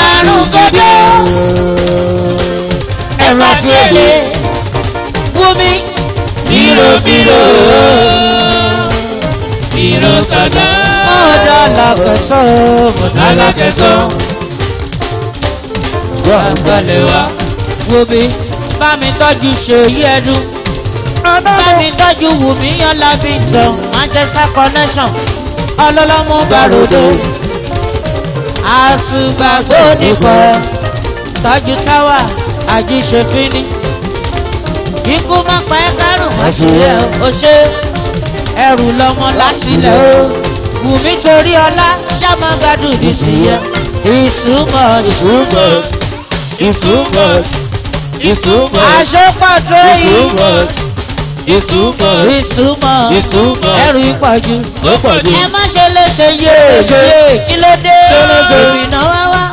Àrùn gbogbo ẹ̀rọ àti èlé. Wúmi. Bírò. Bírò kàdá. Mọ̀dà làkẹ̀sọ́. Alákẹ́sọ́. Àgbàlẹ̀ wa. Wúmi. Bá mi tọ́jú ṣèyí ẹdún. Bá mi tọ́jú Wùmí Yọ́lá Bíntàn Manchester Connection ọlọ́lọ́mú Bàròdé àṣùgbàgbó nìkan tọ́jú táwà àjíṣefínní Ikú má pa ẹ́ kárùn má ṣe ẹ́ o ṣe. Ẹrù lọmọ láti ilẹ̀ o. Wùmí torí ọlá ṣàmọ́gádùn ní tìyẹ. It's too much. It's too much. It's too much. It's too much. Àṣọ́pọ̀ tó It's yìí. too much. It's too much. It's too much. It's too much. Ẹrù ìpọ̀jù. Ó pọ̀ jù. Ẹ má ṣe léṣe yé kí ló dé? Èmi náà wá wá.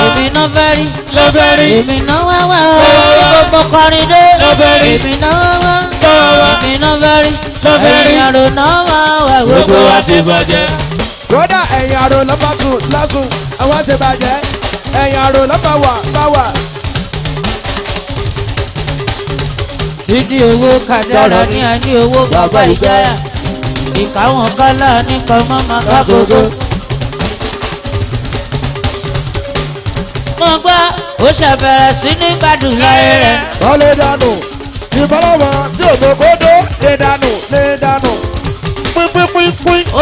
Èmi náà fẹ́ rí. Lọ́bẹ̀rí. Èmi náà wá wá. Gbogbo kọrin dé. Lọ́bẹ̀rí. Èmi náà wá wá. Èmi náà fẹ́ rí. Lọ́bẹ̀rí. Ẹ̀yin àrò náà wá wá. Gbogbo wa ti bàjẹ́. kódà ẹ̀yìn àrò lọ́pàá tún lásùn àwọn ṣe bàjẹ́ ẹ̀yìn àrò lọ́pàá wà. Dídí owó kàdára ní àní owó bàbá ìjáyà. Ìkáwọn kálá nìkan mọ́ máa ká gbogbo. Mo gbọ́ ó ṣàbẹ̀rẹ̀ sí ní gbádùn láyé rẹ̀. wọ́n lè dànù ìbálòwọ̀ tí ògbógbódó lè dànù.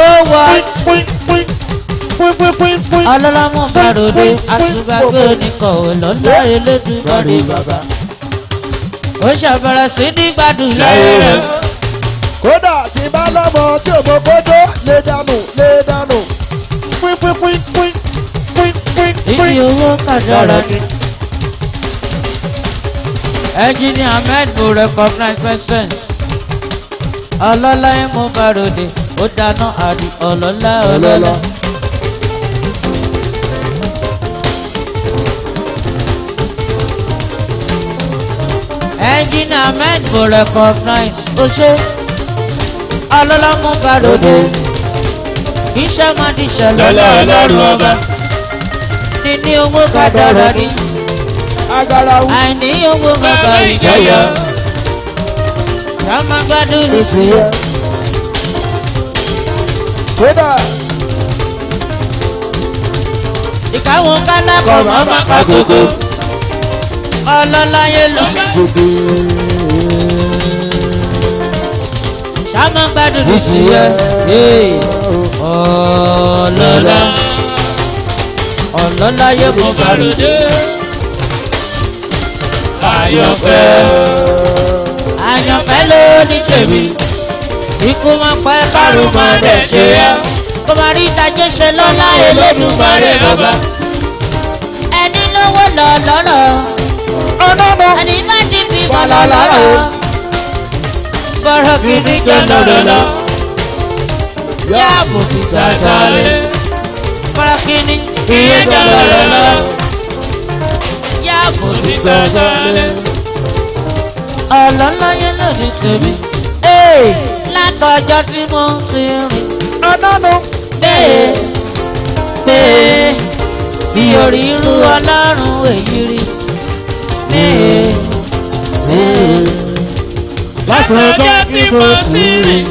Ó wọ ọlọ́lọ́mú bàròdé àṣùgbàgbé oníkọ̀ òlọ́lá elédùnmọ́rẹ́ bàbá. Ó ṣàbẹ̀rẹ̀ sí ní gbádùn láyé rẹ̀. kódà tí bá lọ́mọ tí ògbógbódó lè dànù. Dídí owó kàdára ní. Engineer Ahmed mo recognize presence. Ọlọ́lá ẹ̀ mú bàròdé ó dáná àdì ọlọ́lá. Engineer Ahmed mo recognize ó ṣe. Ọlọ́lá mú bàròdé. Iṣẹ́ máa di ṣẹlẹ̀ Ọlọ́run ọba. Níní owó kàdára ní. agara wù. Àìní owó bàbá ìjọyọ̀. Ṣàmà gbádùn ní tìyẹ. kódà Ìkáwọn kálá kọ̀ mọ́ máa ká gbogbo. Ọlọ́láyé ló ṣàmà gbádùn ní tìyẹ. Ọlọ́láyé mo bàròdé. Àyànfẹ́ ló ní tèmi. Ikú máa pẹ́ kárùn máa dẹ̀ ṣe ẹ́. Kó máa rí ìtajé ṣe lọ́lá Elédùmarè bàbá. Ẹni lówó lọ lọ́rọ̀. Ẹni bá ti fi mọ̀ lọ lọ́rọ̀. Bọ́rọ̀ kìíní jẹ́ lọ́dọ̀ọ́lọ́. Yáàbò fi sàṣàlẹ̀. Bọ́rọ̀ kìíní ìyẹn jẹ́ lọ́dọ̀ọ́lọ́. Yáàbò fi sàṣàlẹ̀. Ọlọ́láyé lòdì tèmi. Látọjọ́ tí mo ti rìn. Bẹ́ẹ̀ bí orí irú Ọlọ́run èyí rí. Látọjọ́ tí mo ti rìn.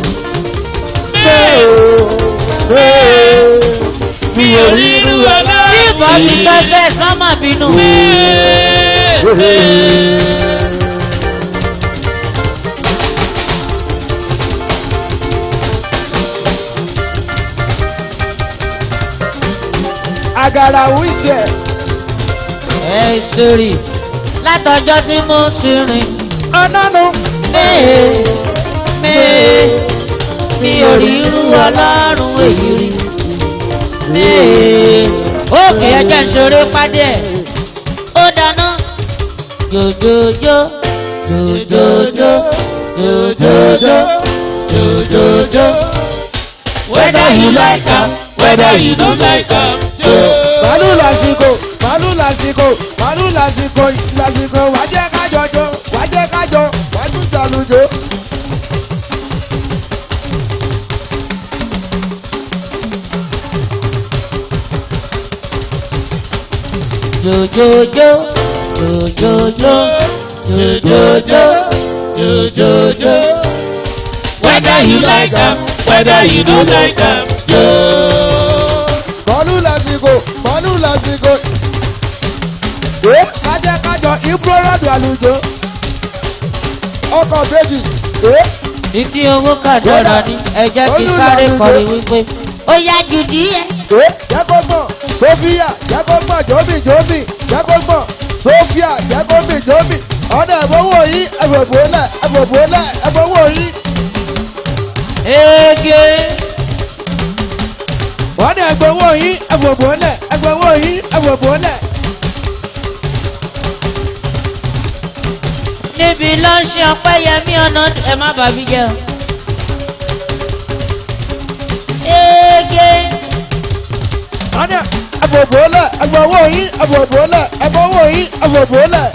Bí orí irú Ọlọ́run. Bí ìbọn ti fẹ́fẹ́ sọ́mọ̀ bínú. agara wù ìjẹ́. Sori látọjọ́ tí mo ti rìn. Mi ò rí irú Ọlọ́run èyí rí. Òkè ẹjẹ́ ṣeré pàdé ẹ̀. Ó dáná. Jòjòjò jòjòjò jòjòjò jòjòjò. Whether you like am, whether you don't like am, màálù lásìkò wájẹ́ kájọ wájú sàlùjọ. Jòjòjò jòjòjò jòjòjò jòjòjò. whether you like am, whether you don't like am, màálù lásìkò. wájẹ́ kájọ ìpúrọ́dù àlùjọ. ọkọ̀ méjì. Títí owó kàdára ní ẹjẹ́ kí sáré kọrin wípé ó yá jù díẹ̀. jẹ́ kó gbọ̀n Sofia jẹ́ kó gbọ̀n Jomi jẹ́ kó gbọ̀n Sofia jẹ́ kó gbọ̀n Jomi ọ̀dọ̀ ẹ̀bọ̀wọ̀ yìí ẹ̀bọ̀bọ̀lẹ̀ ẹ̀bọ̀bọ̀lẹ̀ ẹ̀bọ̀wọ̀ yìí. Ege. ọ̀dọ̀ ẹ̀bọ̀wọ̀ yìí ẹ̀bọ̀bọ̀lẹ̀ ẹ̀bọ̀wọ̀ yìí ẹ̀bọ̀bọ̀lẹ̀. Níbi lọ́ṣẹ̀ ọpẹ́ yẹmí ọ̀nà ẹ má bàbí jẹ́ o. Ege. ọ̀dọ̀ ẹ̀bọ̀bọ̀lẹ̀ ẹ̀bọ̀wọ̀ yìí ẹ̀bọ̀bọ̀lẹ̀ ẹ̀bọ̀wọ̀ yìí ẹ̀bọ̀bọ̀lẹ̀.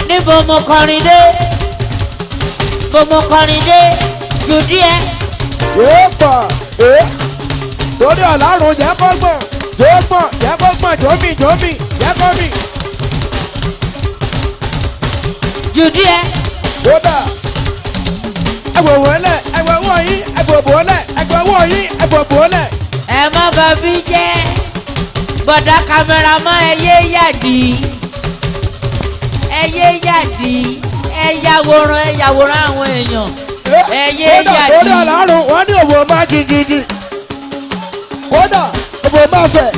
Níbo mo kọrin dé? Bo mo kọrin dé? Jùdí ẹ. yóò pọ̀ ẹ́ torí ọ̀làrùn jẹ́ kó gbọ̀n jẹ́ pọ̀ jẹ́ kó gbọ̀n jòmí jòmí jẹ́ kó mì. Jùdí ẹ. kódà ẹ̀bọ̀wọ̀lẹ̀ ẹ̀bọ̀wọ̀ yìí ẹ̀bọ̀bọ̀lẹ̀ ẹ̀bọ̀wọ̀ yìí ẹ̀bọ̀bọ̀lẹ̀. Ẹ má bàbí jẹ́. Bọ̀dá kámẹ́rámà ẹ yé yàdí. Ẹ yé yàdí. Ẹ yàwòrán àwọn èèyàn. Ẹ yé kódà yàdí. torí ọ̀làrùn wọ́n ní òwò máa jìjìjì. kódà òwò máa fẹ̀.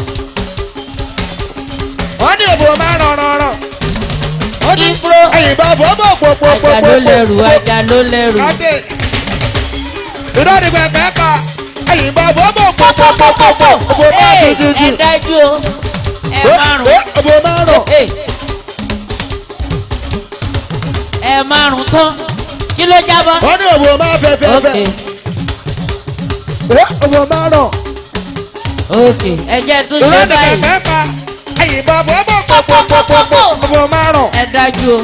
wọ́n ní òwò máa rọ̀rọ̀rọ̀. wọ́n ní Ifro. ẹ̀yìn bá bọ́ bọ̀ pòpòpòpò. Ajá ló lẹ́rù, ajá ló lẹ́rù. Kábíyè. ìdọ́ni pẹ̀pẹ́ pa ẹ̀yìn bá bọ́ bọ̀ pòpòpòpò. òwò máa Ẹ jìjìjì. dájú o. Ẹ márùn. òwò máa rọ̀. Ẹ márùn tán. Kí ló jábọ́? wọ́n ní òwò máa fẹ̀ fẹ̀ Ok, fẹ̀. òwò máa rọ̀. ok. Ẹ jẹ́ tún ṣe ìdọ́ni báyìí. pẹ̀pẹ́ pa ẹ̀yìn bá bọ́ bọ̀ pòpòpòpò. òwò máa rọ̀. Ẹ dájú o.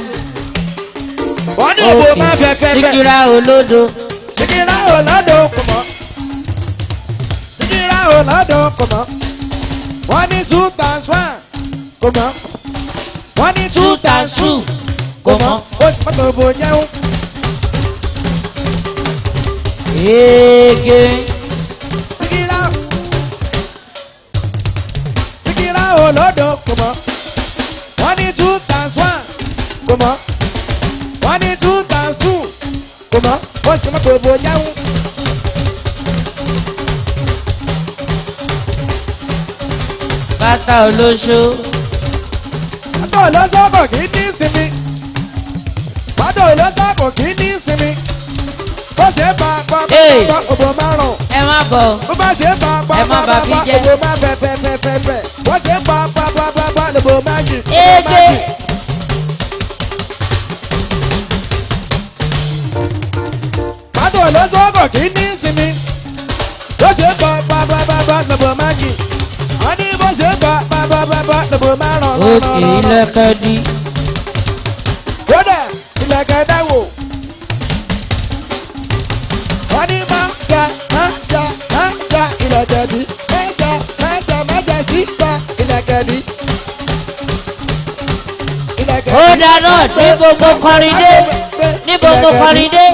wọ́n ní òwò máa fẹ̀ fẹ̀ fẹ̀. Síkírá olódo. Sikira olado kọmọ. Sikira olado kọmọ. Wọ́n ní 2x1 kọmọ. Wọ́n ní 2x2 kọmọ. Ó ti mọ́tò bò jẹun. Ege. Sikira. Sikira olado kọmọ. Wọ́n ní 2x1 kọmọ. Wọ́n ní 2x2 kọmọ. Ó ti mọ́tò bò jẹun. Bàtà olóṣó. Pátó olóṣàkọ̀ kì í ní ìsinmi. Pátó olóṣàkọ̀ kì í ní ìsinmi. Bó ṣe pa òbò márùn. Ẹ má bọ̀. Bó bá ṣe pa Ẹ má bà bí jẹ́. òbò má fẹ́fẹ́fẹ́fẹ́. Bó ṣe pa òbò má jì. Ege. Pátó olóṣàkọ̀ kì í ní ìsinmi. Bó ṣe pa òbò má jì. Wọ́n ní bó ṣe pa òbò márùn. Òkè ilẹ̀kẹ̀ di. Kódà ilẹ̀kẹ̀ dáwò. Wọ́n ní máa ja ilẹ̀kẹ̀ di. Máa sí pa ilẹ̀kẹ̀ di. Ó dáná níbo mo kọrin dé? Níbo mo kọrin dé?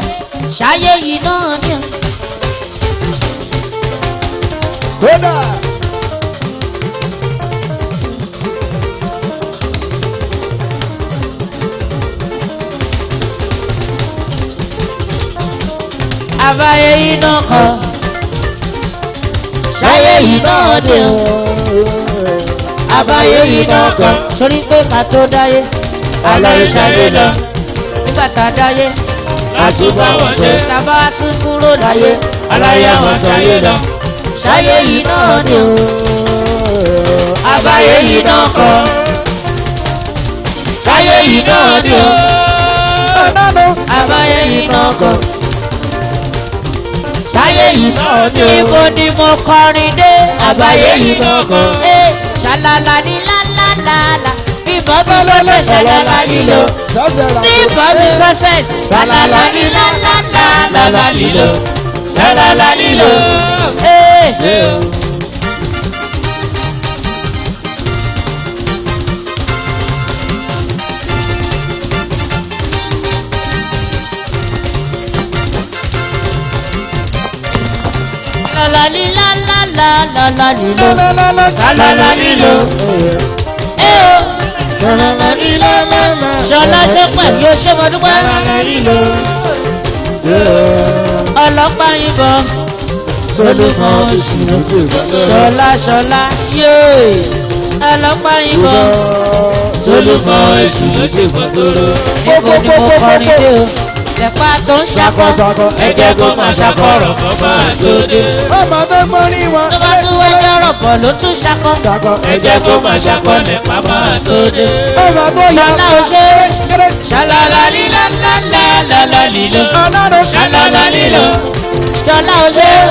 Ṣáyé yìí náà ni. Kódà. Àbáyé yìí náà kan. Ṣáyé yìí náà ni o. Àbáyé yìí náà kan. Sórí pé ká tó dáyé. Àlàyé ṣáyé lọ. Nígbà tá a dáyé. Àtúbà wọn ṣe. Tàbá tún kúrò láyé. Àlàyé àwọn ṣayé lọ. Ṣáyé yìí náà ni o. Àbáyé yìí náà kan. Ṣáyé yìí náà ni o. Àbáyé yìí náà kan. Ṣáyé yìí náà ni o. Níbo ni mo kọrin dé? Àbáyé yìí náà kan. Ṣàlàlà ní lálálàlà. Bíbọ̀ bí sọ́sẹ̀ ṣàlàlà nílò. Bíbọ̀ bí sọ́sẹ̀ ṣàlàlà ní lálálàlà nílò. Ṣàlàlà nílò. Ṣàlàlà ní lálálàlà nílò. Ṣàlàlà nílò. Ṣọlá tó pẹ̀lú ṣé mo dúpẹ́. Ọlọ́pàá yìnbọn. Solomon Ṣọlá yéé. ọlọ́pàá yín kan. Solúmọ èṣù ló ṣe fọ́tòrò. Níbo ni mo kọrin dé o? Tẹ̀pá tó ń ṣakọ. Ẹ jẹ́ kó máa ṣakọ̀rọ̀ kọ́ bá a tó dé. Ọmọ tó gbórí wọn. Tó bá tún wẹ́jọ́ rọ̀pọ̀ ló tún ṣakọ. Ẹ jẹ́ kó máa ṣakọ̀ nípa bá a tó dé. Ọmọ tó yọ. Ṣọlá ò ṣe é. Ṣàlàlà lílọ lálálálá lílọ. Ọlọ́run Ṣàlàlà lílọ. Ṣọlá ò ṣe é.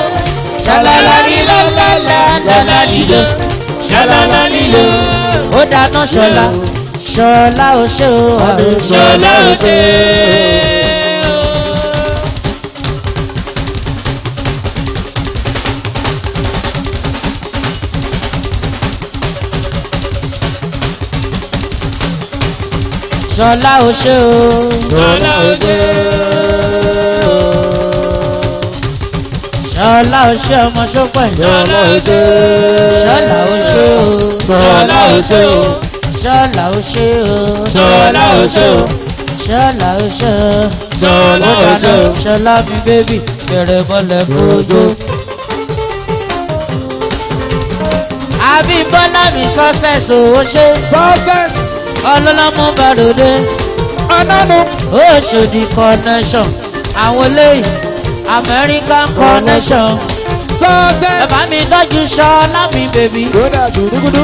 Ṣàlàlà lílọ lálálálá lílọ. Ṣàlàlà lílọ. Ó dáná ṣọlá. Ṣọlá ò ṣe o. Ṣọlá ò ṣe Ṣọlá ò ṣe o. Ṣọlá ò ṣe Ṣọlá ò ṣe ọmọ ṣọpẹ́. Ṣọlá ò ṣe Ṣọlá ò ṣe o. Ṣọlá ò ṣe Ṣọlá ò ṣe o. Ṣọlá ò ṣe Ṣọlá ò ṣe o. Ṣọlá ò ṣe Ṣọlá mi bébì bẹ̀rẹ̀ mọ́lẹ̀ kójó. Àbí Bọ́lá mi success ò ṣe. Success. Ọlọ́lọ́mú Bàdòdé. Ọlọ́run. Òṣòdì connection. Àwọn eléyìí American connection. Success. Bàbá mi tọ́jú Ṣọlá mi bèbí. Lórí ṣùrùgùdù.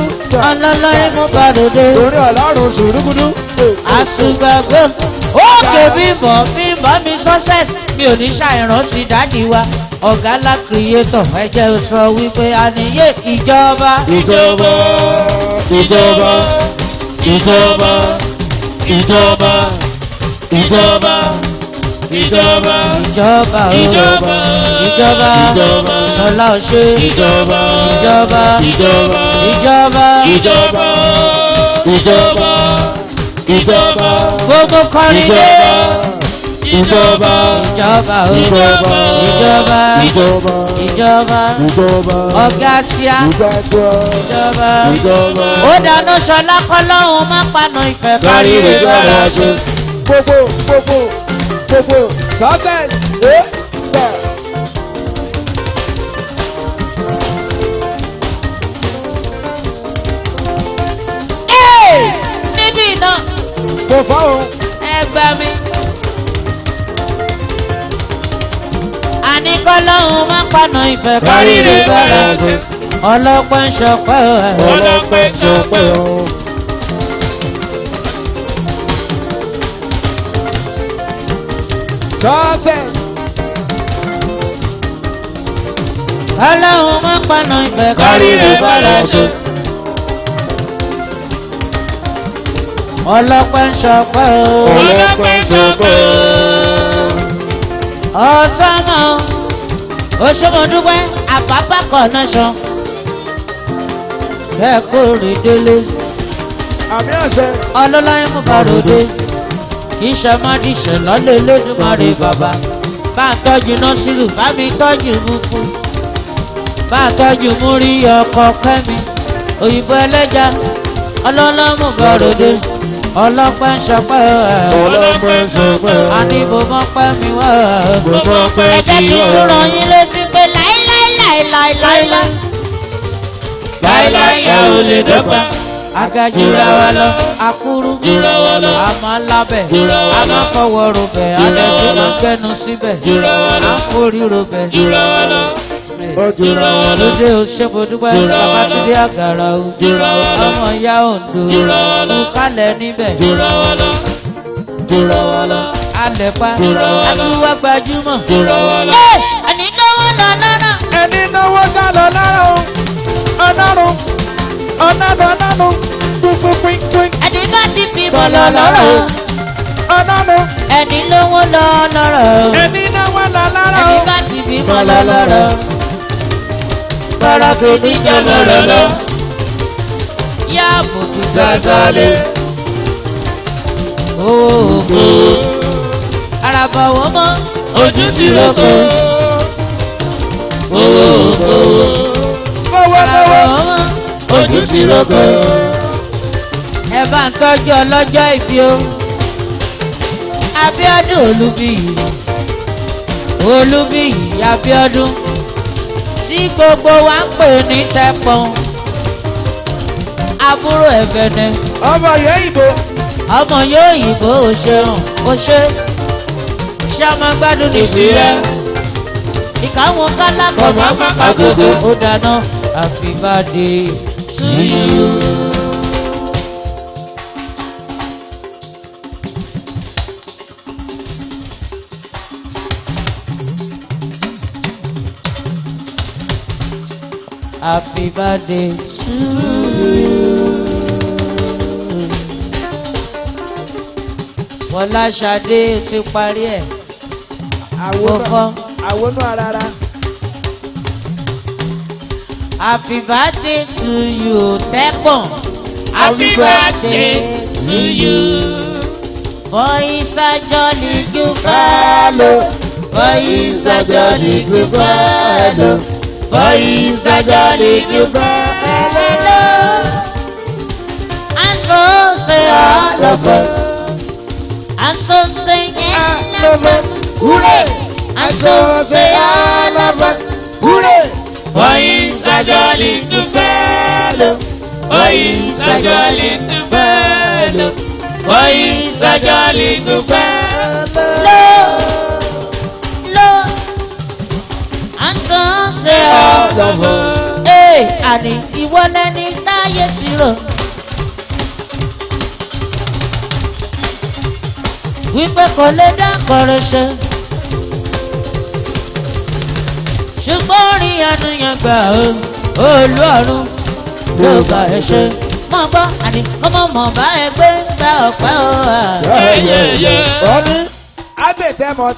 Ọlọ́lọ́mú Bàdòdé. Lórí Ọlọ́run ṣùrùgùdù. Àṣùgbàgbọ́. Ókè bímbọ̀ mi success. Mi ò ní ṣàìrántí dádì wa. Ọ̀gá ńlá creator ẹ jẹ́ sọ wípé àníyé ìjọba. Ìjọba, ìjọba, ìjọba, ìjọba, ìjọba, ìjọba, Ìjọba o. ìjọba, Ìjọba. ìjọba, Ṣọlá ò ṣe. ìjọba, Ìjọba. ìjọba, Ìjọba. ìjọba, ìjọba, ìjọba, Gbogbo kọrin dé. ìjọba, Ìjọba o. ìjọba, Ìjọba. ìjọba, Ìjọba. ìjọba, Ọ̀gá tíá. Ìjọba. ìjọba. Ó dáná Ṣọlá kọ́lọ́hún má paná ìfẹ́ kárí Kárí rẹ̀ bára bára ṣe. ṣe. Gbogbo success. Níbí náà Kò fáwọn. ẹ gbà mí. Àní kọ́lọ́hún má paná ìfẹ́ kárí rẹ̀ bára ṣe. Ọlọ́pẹ́ ń ṣọpẹ́ ẹ̀. Ọlọ́pẹ́ ṣọpẹ́ o. Success. Kọ́lọ́hún má paná ìfẹ́ kárí rẹ̀ bára ṣe. Ọlọ́pẹ́ ń ṣọpẹ́ o. Ọlọ́pẹ́ ṣọpẹ́ o. Ọ̀tọ́mọ̀ Òṣòmọdúpẹ́ Àpápá connection. Ẹ kó rí délé. Àmì àṣẹ. Ọlọ́lá mú Bàdòdé. Ìṣẹ̀mọ́díṣẹ̀ lọ́lẹ̀ Olódùmarè bàbá. Bá ń tọ́jú Nọ́sírù, bá mi tọ́jú Mufú. Bá ń tọ́jú Múrí ọkọ̀ Kẹ́mi. Òyìnbó ẹlẹ́ja. Ọlọ́lá mú Bàdòdé. Ọlọ́pẹ́ ń ṣọpẹ́ ẹ̀. Ọlọ́pẹ́ ṣọpẹ́ o. Àní mo mọ̀ pẹ́ mi wá. Mo mọ̀ pé Ẹ jẹ́ kí n kí tún o. ràn yín létí pé láíláíláíláíláíláí. Láíláí ẹ ò lè dọ́gba. Aga jura wa lọ, akúrú, Jura wa lọ. a máa lábẹ̀, Jura wa a lọ. máa fọwọ́ robẹ̀, Jura alẹ́ tí wa lọ. máa kẹ́nu síbẹ̀, Jura wa lọ. a ń forí robẹ̀. Jura wa lọ. Ó jura wa lọ. Lóde òṣèbò dúpẹ́, Jura wa lọ. Babátúndé Àgàrà o, Jura wa lọ. ọmọ ìyá Oǹdó, Jura wa lọ. mú kálẹ̀ níbẹ̀, Jura wa lọ. Jura wa lọ. alẹ́pá, Jura wa lọ. àtúwá gbajúmọ̀. Jura wa lọ. Ẹni tó wọ́n lọ lọ́nà. Ẹni náwó sálọ lára o. Ọlọ́run. Ọlọ́run. Pín. Ẹni bá ti fi mọ̀ lọ lọ́rọ̀. Ọlọ́run. Ẹni lówó lọ lọ́rọ̀. Ẹni náwó lọ lára Ẹni o. bá ti fi mọ̀ lọ lọ́rọ̀. Bọ́lá kò ní jọmọ rẹ̀ lọ. Yá bòkú gbàgbọ́lé. Oògùn. Àràbà wọ́n mọ́. Ojú ti roko. Oògùn. Àràbà wọ́n mọ́. Ojú ti roko. Ẹ bá ń tọ́jú ọlọ́jọ́ ìbí o. Abíọ́dún Olúbíyì. Olúbíyì Abíọ́dún. Tí gbogbo wa ń pè ní Tẹ́pọ̀n. àbúrò ẹ̀fẹ̀ ni. ọmọ yóò ìbò. ọmọ yóò yìnbó o ṣeun o ṣe. ṣé ọmọ gbádùn nìbí rẹ. ìkàwọn kálákọ̀ máa má pàgógó. ó dáná happy birthday to you. Happy birthday to you. Fọláṣadé ti parí ẹ̀. Àwọnú arara. Happy birthday to you, Tẹ́pọ̀n. Happy birthday to you. Boys are jolly good fellow. Boys are jolly good fellow. Boys are jolly good fellow. And so say all of us. And so say all of us. Hooray! And so say all of us. Hooray! Boys are jolly good fellow. Boys are jolly good fellow. Boys are jolly good fellow. Love. And so say all of us. Hey, àní ìwọ lẹni táyé ti rò. Wípé kò lè dá kọrin ṣe. Ṣùgbọ́n orin àníyàn gbà ó. Olú ọ̀run ló bá ẹ ṣe. Mọ̀ gbọ́ àní ọmọ bá ẹ gbé gba ọ̀pẹ́ o. Ọdún ábẹ̀ tẹ́mọ̀.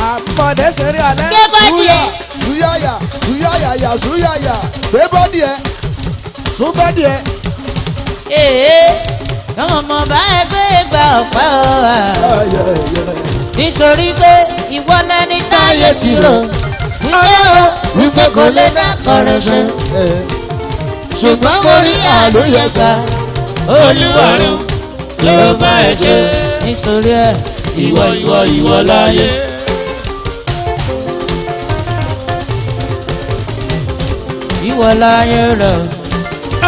Àmọ̀dé sẹ́rí alẹ́. Gbé bọ́dì ẹ̀. Súyáyà. Gbé bọ́dì ẹ̀. Sún bọ́dì ẹ̀. Ọmọ bá ẹ gbé gba ọ̀pẹ́ o. Nítorí pé ìwọ lẹni táyé ti rò. Wípé kò lè dá kọrin ṣe. Ṣùgbọ́n orí àlóyè gbà. Olúwarun ló bá ẹ ṣe. Nítorí ẹ̀ Ìwọ láyé. ìwọ láyé rẹ̀.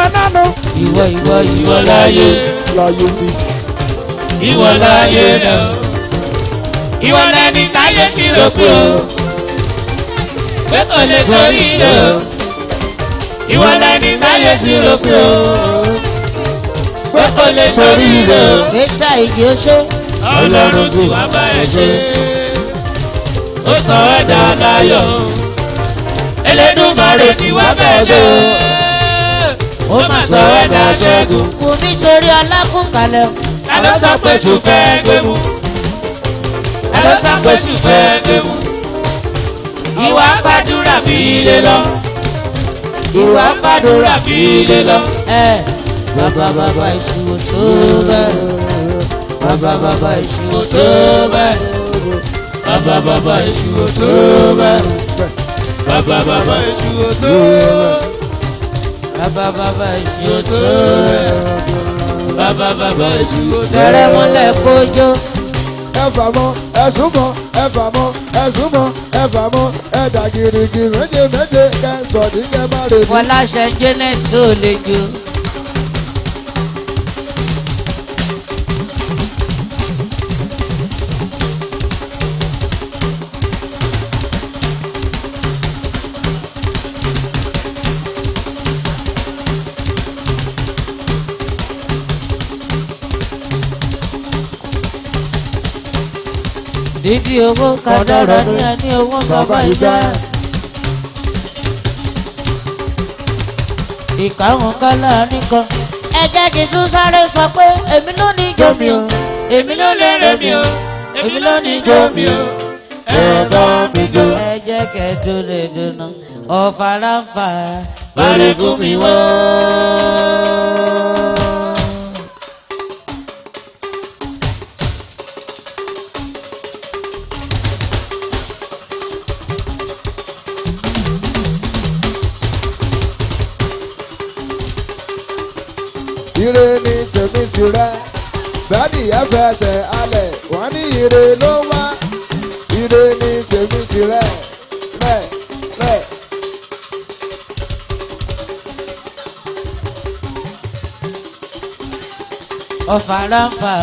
Anánú. Ìwọ láyé. Láyé bí. Ìwọ láyé rẹ̀. Ìwọ lẹni táyé ti rò pé o. Pé kò lè torí rẹ̀ o. Ìwọ lẹni táyé ti rò pé o. Pé kò lè torí rẹ̀ o. Gbèsè ìdí oṣó. Ọlọ́run tí wàá bá ẹ ṣe. Ó sọ ẹ́ dá láyọ̀. Elédùmarè tí wàá bá ẹ ṣe. Ó mà sọ ẹ́ dá ṣẹ́gun. Kù nítorí alákùnkalẹ̀. Ẹ lọ sọ pé tù fẹ́ gbé mu. Ẹ lọ sọ pé tù fẹ́ gbé mu. Ìwà gbàdúrà bí ilé lọ. Ìwà gbàdúrà bí ilé lọ. Bàbá ìṣòwò tó bẹ̀rẹ̀. Bàbá ìṣòwò tó bẹ̀rẹ̀. Bàbá ìṣòwò tó bẹ̀rẹ̀. Bàbá ìṣòwò tó bẹ̀rẹ̀. Bàbá ìṣòwò tó bẹ̀rẹ̀. Bàbá ìṣòwò tó bẹ̀rẹ̀. Bẹ̀rẹ̀ mọ́lẹ̀ kójó. Ẹ̀fà mọ́, ẹ̀sùn mọ́, ẹ̀fà mọ́, ẹ̀sùn mọ́, ẹ̀fà mọ́, ẹ̀dà gírígì méje kẹ́sọ̀dí kẹ́ má rè mí. Fọláṣẹ Janet tó le jù. Dídí owó kádàrá ní ẹni owó bàbá ìjà. Ìkáwọn kálá nìkan. Ẹ jẹ́ kí n tún sáré sọ pé èmi ló ní ijó mi o. Èmi ló ní eré mi o. Èmi ló ní ijó mi o. Ẹ bá mi jó. Ẹ jẹ́ kẹ́dùn lè dùnà. Ọ̀fàràǹfà. Bàrẹ̀ fún mi wá. Ire ni tèmi tirẹ̀, bẹ́ẹ̀ni ẹ fẹsẹ̀ alẹ̀, wọ́n ní ire ló wá. Ire ni tèmi tirẹ̀, rẹ̀. ọ̀fàràǹfà.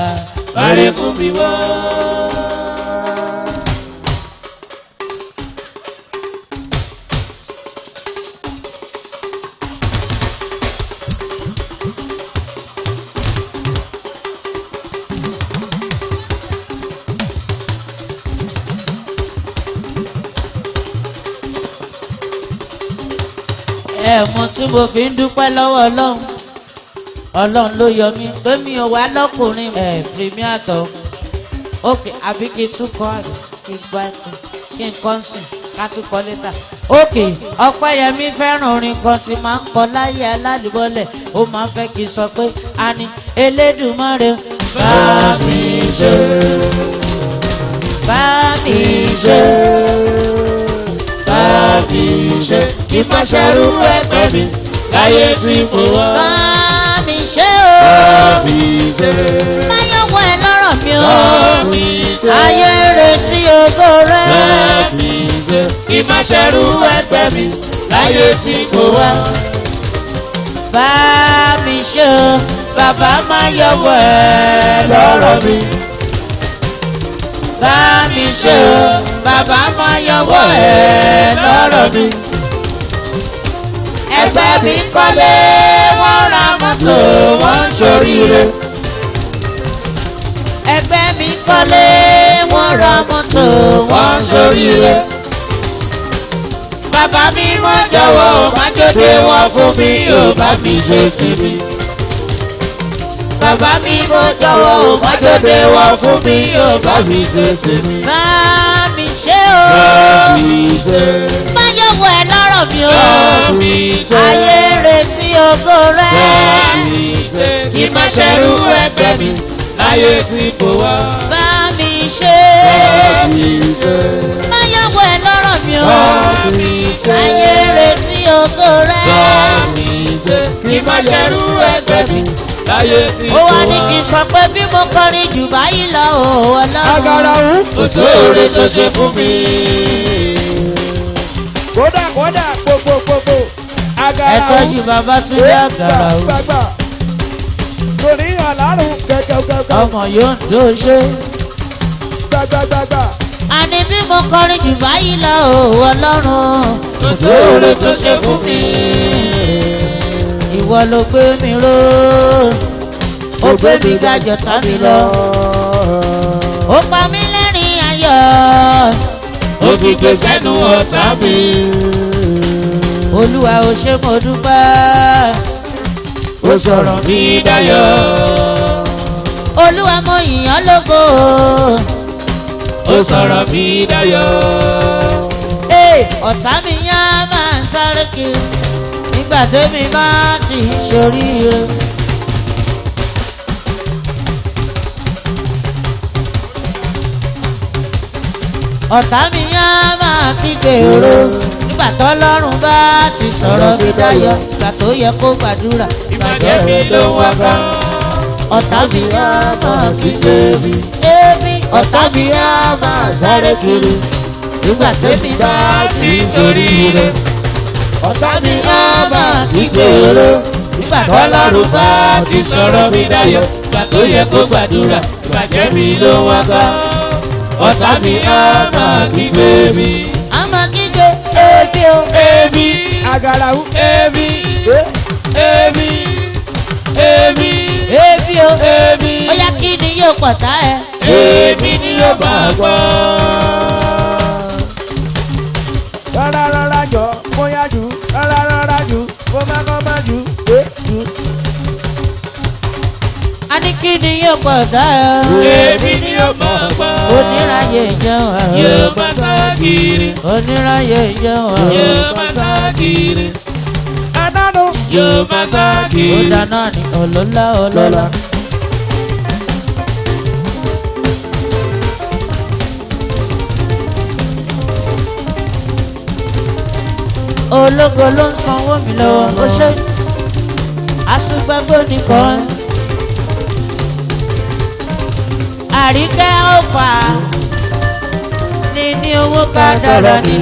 Bàrẹ̀ fún mi wá. Ẹ̀mọ tí mo fi ń dúpẹ́ lọ́wọ́ Ọlọ́run. Ọlọ́run ló yọ mí pé mi ò wá lọ́kùnrin premier tọ̀. Ókè àbí kí n tún kọ́ àrùn kí n gbá ẹ̀sìn kí n kọ́ sìn ká tún kọ́ létà. Ókè Ọpẹ́yẹmí fẹ́ràn orin kan tí máa ń kọ láyé aládùúgbọ́lẹ̀. Ó máa ń fẹ́ kí n sọ pé a ní Elédùmarè bá mi ṣe. Bá mi ṣe. Bá mi ṣe. Ìfàṣẹrú ẹgbẹ́ mi láyé tí mo wá. Bá mi ṣe o. Bá mi ṣe. Máyọ̀wọ̀ ẹ̀ lọ́rọ̀ mi o. Bá mi ṣe. Ayé retí ògo rẹ̀. Bá mi ṣe. Ìfàṣẹrú ẹgbẹ́ mi láyé tí mo wá. Bá mi ṣe o. Bàbá máyọ̀wọ̀ ẹ̀ lọ́rọ̀ mi. Bá mi ṣe o. Bàbá máyọ̀wọ̀ ẹ̀ lọ́rọ̀ mi. Ẹgbẹ́ mi kọ́lé, wọ́n ra mọ́tò, wọ́n ń ṣoríire. Ẹgbẹ́ mi kọ́lé, wọ́n ra mọ́tò, wọ́n ń ṣoríire. Bàbá mi mọ́ jọ̀wọ́, má jóde wọn fún mi, ò bá mi ṣe sí mi. Bàbá mi mọ́ jọ̀wọ́, má jóde wọn fún mi, ò bá mi ṣe sí mi. Bá mi ṣe o. Bá mi ṣe. Máyọ̀wọ̀ ẹ̀ lọ́rọ̀ mi o. Bá mi ṣe. Ayé retí ògo rẹ̀. Bá mi ṣe. Ìfàṣẹrú ẹgbẹ́ mi láyé tí mo wá. Bá mi ṣe. Bá mi ṣe. Máyọ̀wọ̀ ẹ̀ lọ́rọ̀ mi o. Bá mi ṣe. Ayé retí ògo rẹ̀. Bá mi ṣe. Ìfàṣẹrú ẹgbẹ́ mi láyé tí mo Ó wá. wá ní kí n sọ pé bí mo kọrin jù báyìí lọ o Agara Ọlọ́run. wù. Kò tó oore tó ṣe fún mi. Kódà gbogbo. Agara Ẹ wù. tọ́jú bàbá Túndé Àgàrà o. Gbàgbà. Torí àlárùn kẹ̀kẹ́. Ọmọ yóò ń dó ṣe. Gbàgbà. Àní bí mo kọrin jù báyìí lọ o Ọlọ́run. Kò tó oore tó ṣe fún mi. Ìwọ ló gbé mi ró. Ó gbé mi gàjọ̀ tá mi lọ. Ó pa mí lẹ́rìn ayọ̀. Ó fi gbé sẹ́nu ọ̀tá mi. Olúwa ò ṣe mo dúpẹ́. Ó sọ̀rọ̀ mi dayọ̀. Olúwa mo yìn ọ́ lógo. Ó sọ̀rọ̀ mi dayọ̀. Ọ̀tá mi yá máa ń sáré kiri nígbà tẹ́mi bá ti ṣoríire. Ọ̀tá mi yá máa kígbe oró nígbà tọ́lọ́run bá ti sọ̀rọ̀ mi dayọ̀ ìgbà tó yẹ kó gbàdúrà Ìbàjẹ́ mi ló wá bá. ọ̀tá mi yá máa kígbe mi. Ọ̀tá mi yá máa sáré kiri nígbà tẹ́mi bá ti ṣoríire. Ọ̀tá mi yá máa kígbe oró nígbà tọ́lọ́run bá ti sọ̀rọ̀ mi dayọ̀ ìgbà tó yẹ kó gbàdúrà Ìbàjẹ́ mi ló wá bá. Ọ̀tá mi á máa kígbe mi. a máa kígbe ebi o. Èmi, Agara wù. èmi, èmi, èmi, Ebi o. èmi. Ó yá kí ni yóò pọ̀tá ẹ. Èmi ni yóò máa gbọ́. Rárá jọ, mo yá jù. Rárá jù, mo má jù. Jù. A ní kí ni yóò pọ̀tá ẹ. Èmi ni yóò máa gbọ́. Oníráyè jẹun àrùn. Yóò máa sá kiri. Oníráyè jẹun àrùn. Yóò máa sá kiri. Adánù. Yóò máa sá Ó kiri. dáná ní ọlọ́lá. Ológo ló ń sanwó mi lọ́wọ́ ó ṣe. Aṣùgbàgbọ́ nìkan. Àríkẹ́ ọ̀fà ní owó ká dára ni.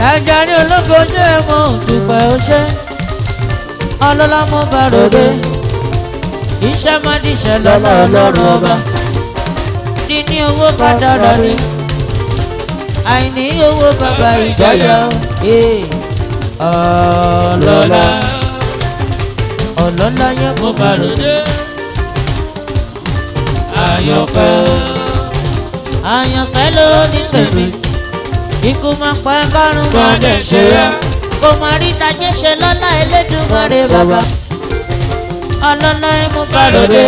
Jàjàrí ológo jẹ́ mọ́ òdùpẹ́ ọṣẹ́. Ọlọ́lá mo bá ròde. Iṣẹ́ má díṣẹ́ lọ́lá ọlọ́run ọba. Níní owó kádàrá ni. Àìní owó bàbá ìjọyọ̀. Ọlọ́lá. Ọlọ́lá yẹ mo bá ròde. Àyànfẹ́. Àyànfẹ́ ló ní tèmi. Ikú máa pa ẹgbàrún gbọ́dẹ̀ ṣe yá. Kò máa rí tajẹ́ ṣe lọ́lá Elédùmarè bàbá. Ọlọ́lá ẹ mú bá ròde.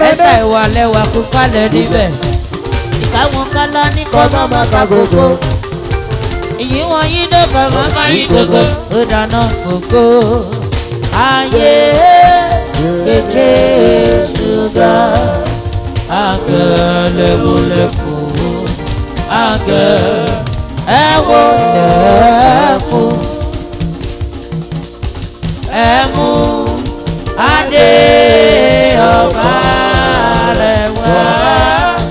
Ẹ̀sà ìwà lẹ́wà kú kálẹ̀ níbẹ̀. Ìkáwọn kálá ní kọ́ máa máa ka gbogbo. Èyí wọn yí dọ́gba máa máa yí gbogbo. Ó dáná gbogbo. Ayé kéde ṣúgà. Àgẹ̀ lẹ́múlẹ́kù. Àgẹ̀ ẹ̀wọ̀ lẹ́kù. Ẹ̀mú adé ọba rẹ̀ wá.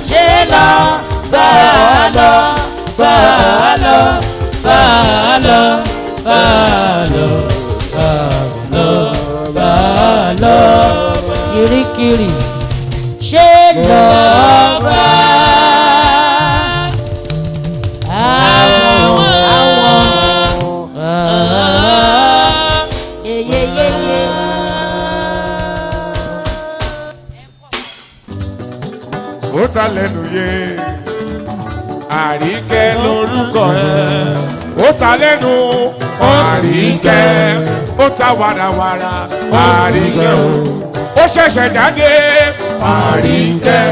Ṣé lọ bá a lọ, bá a lọ, bá a lọ, bá a lọ, bá a lọ, bá a lọ. Kirikiri ṣé lọ bá ó ta lẹ́nu yé Àríkẹ́ lórúkọ ẹ̀ ó ta lẹ́nu Àríkẹ́ ó ta wàràwàrà Àríkẹ́ ó ṣẹ̀ṣẹ̀ jáde Àríkẹ́.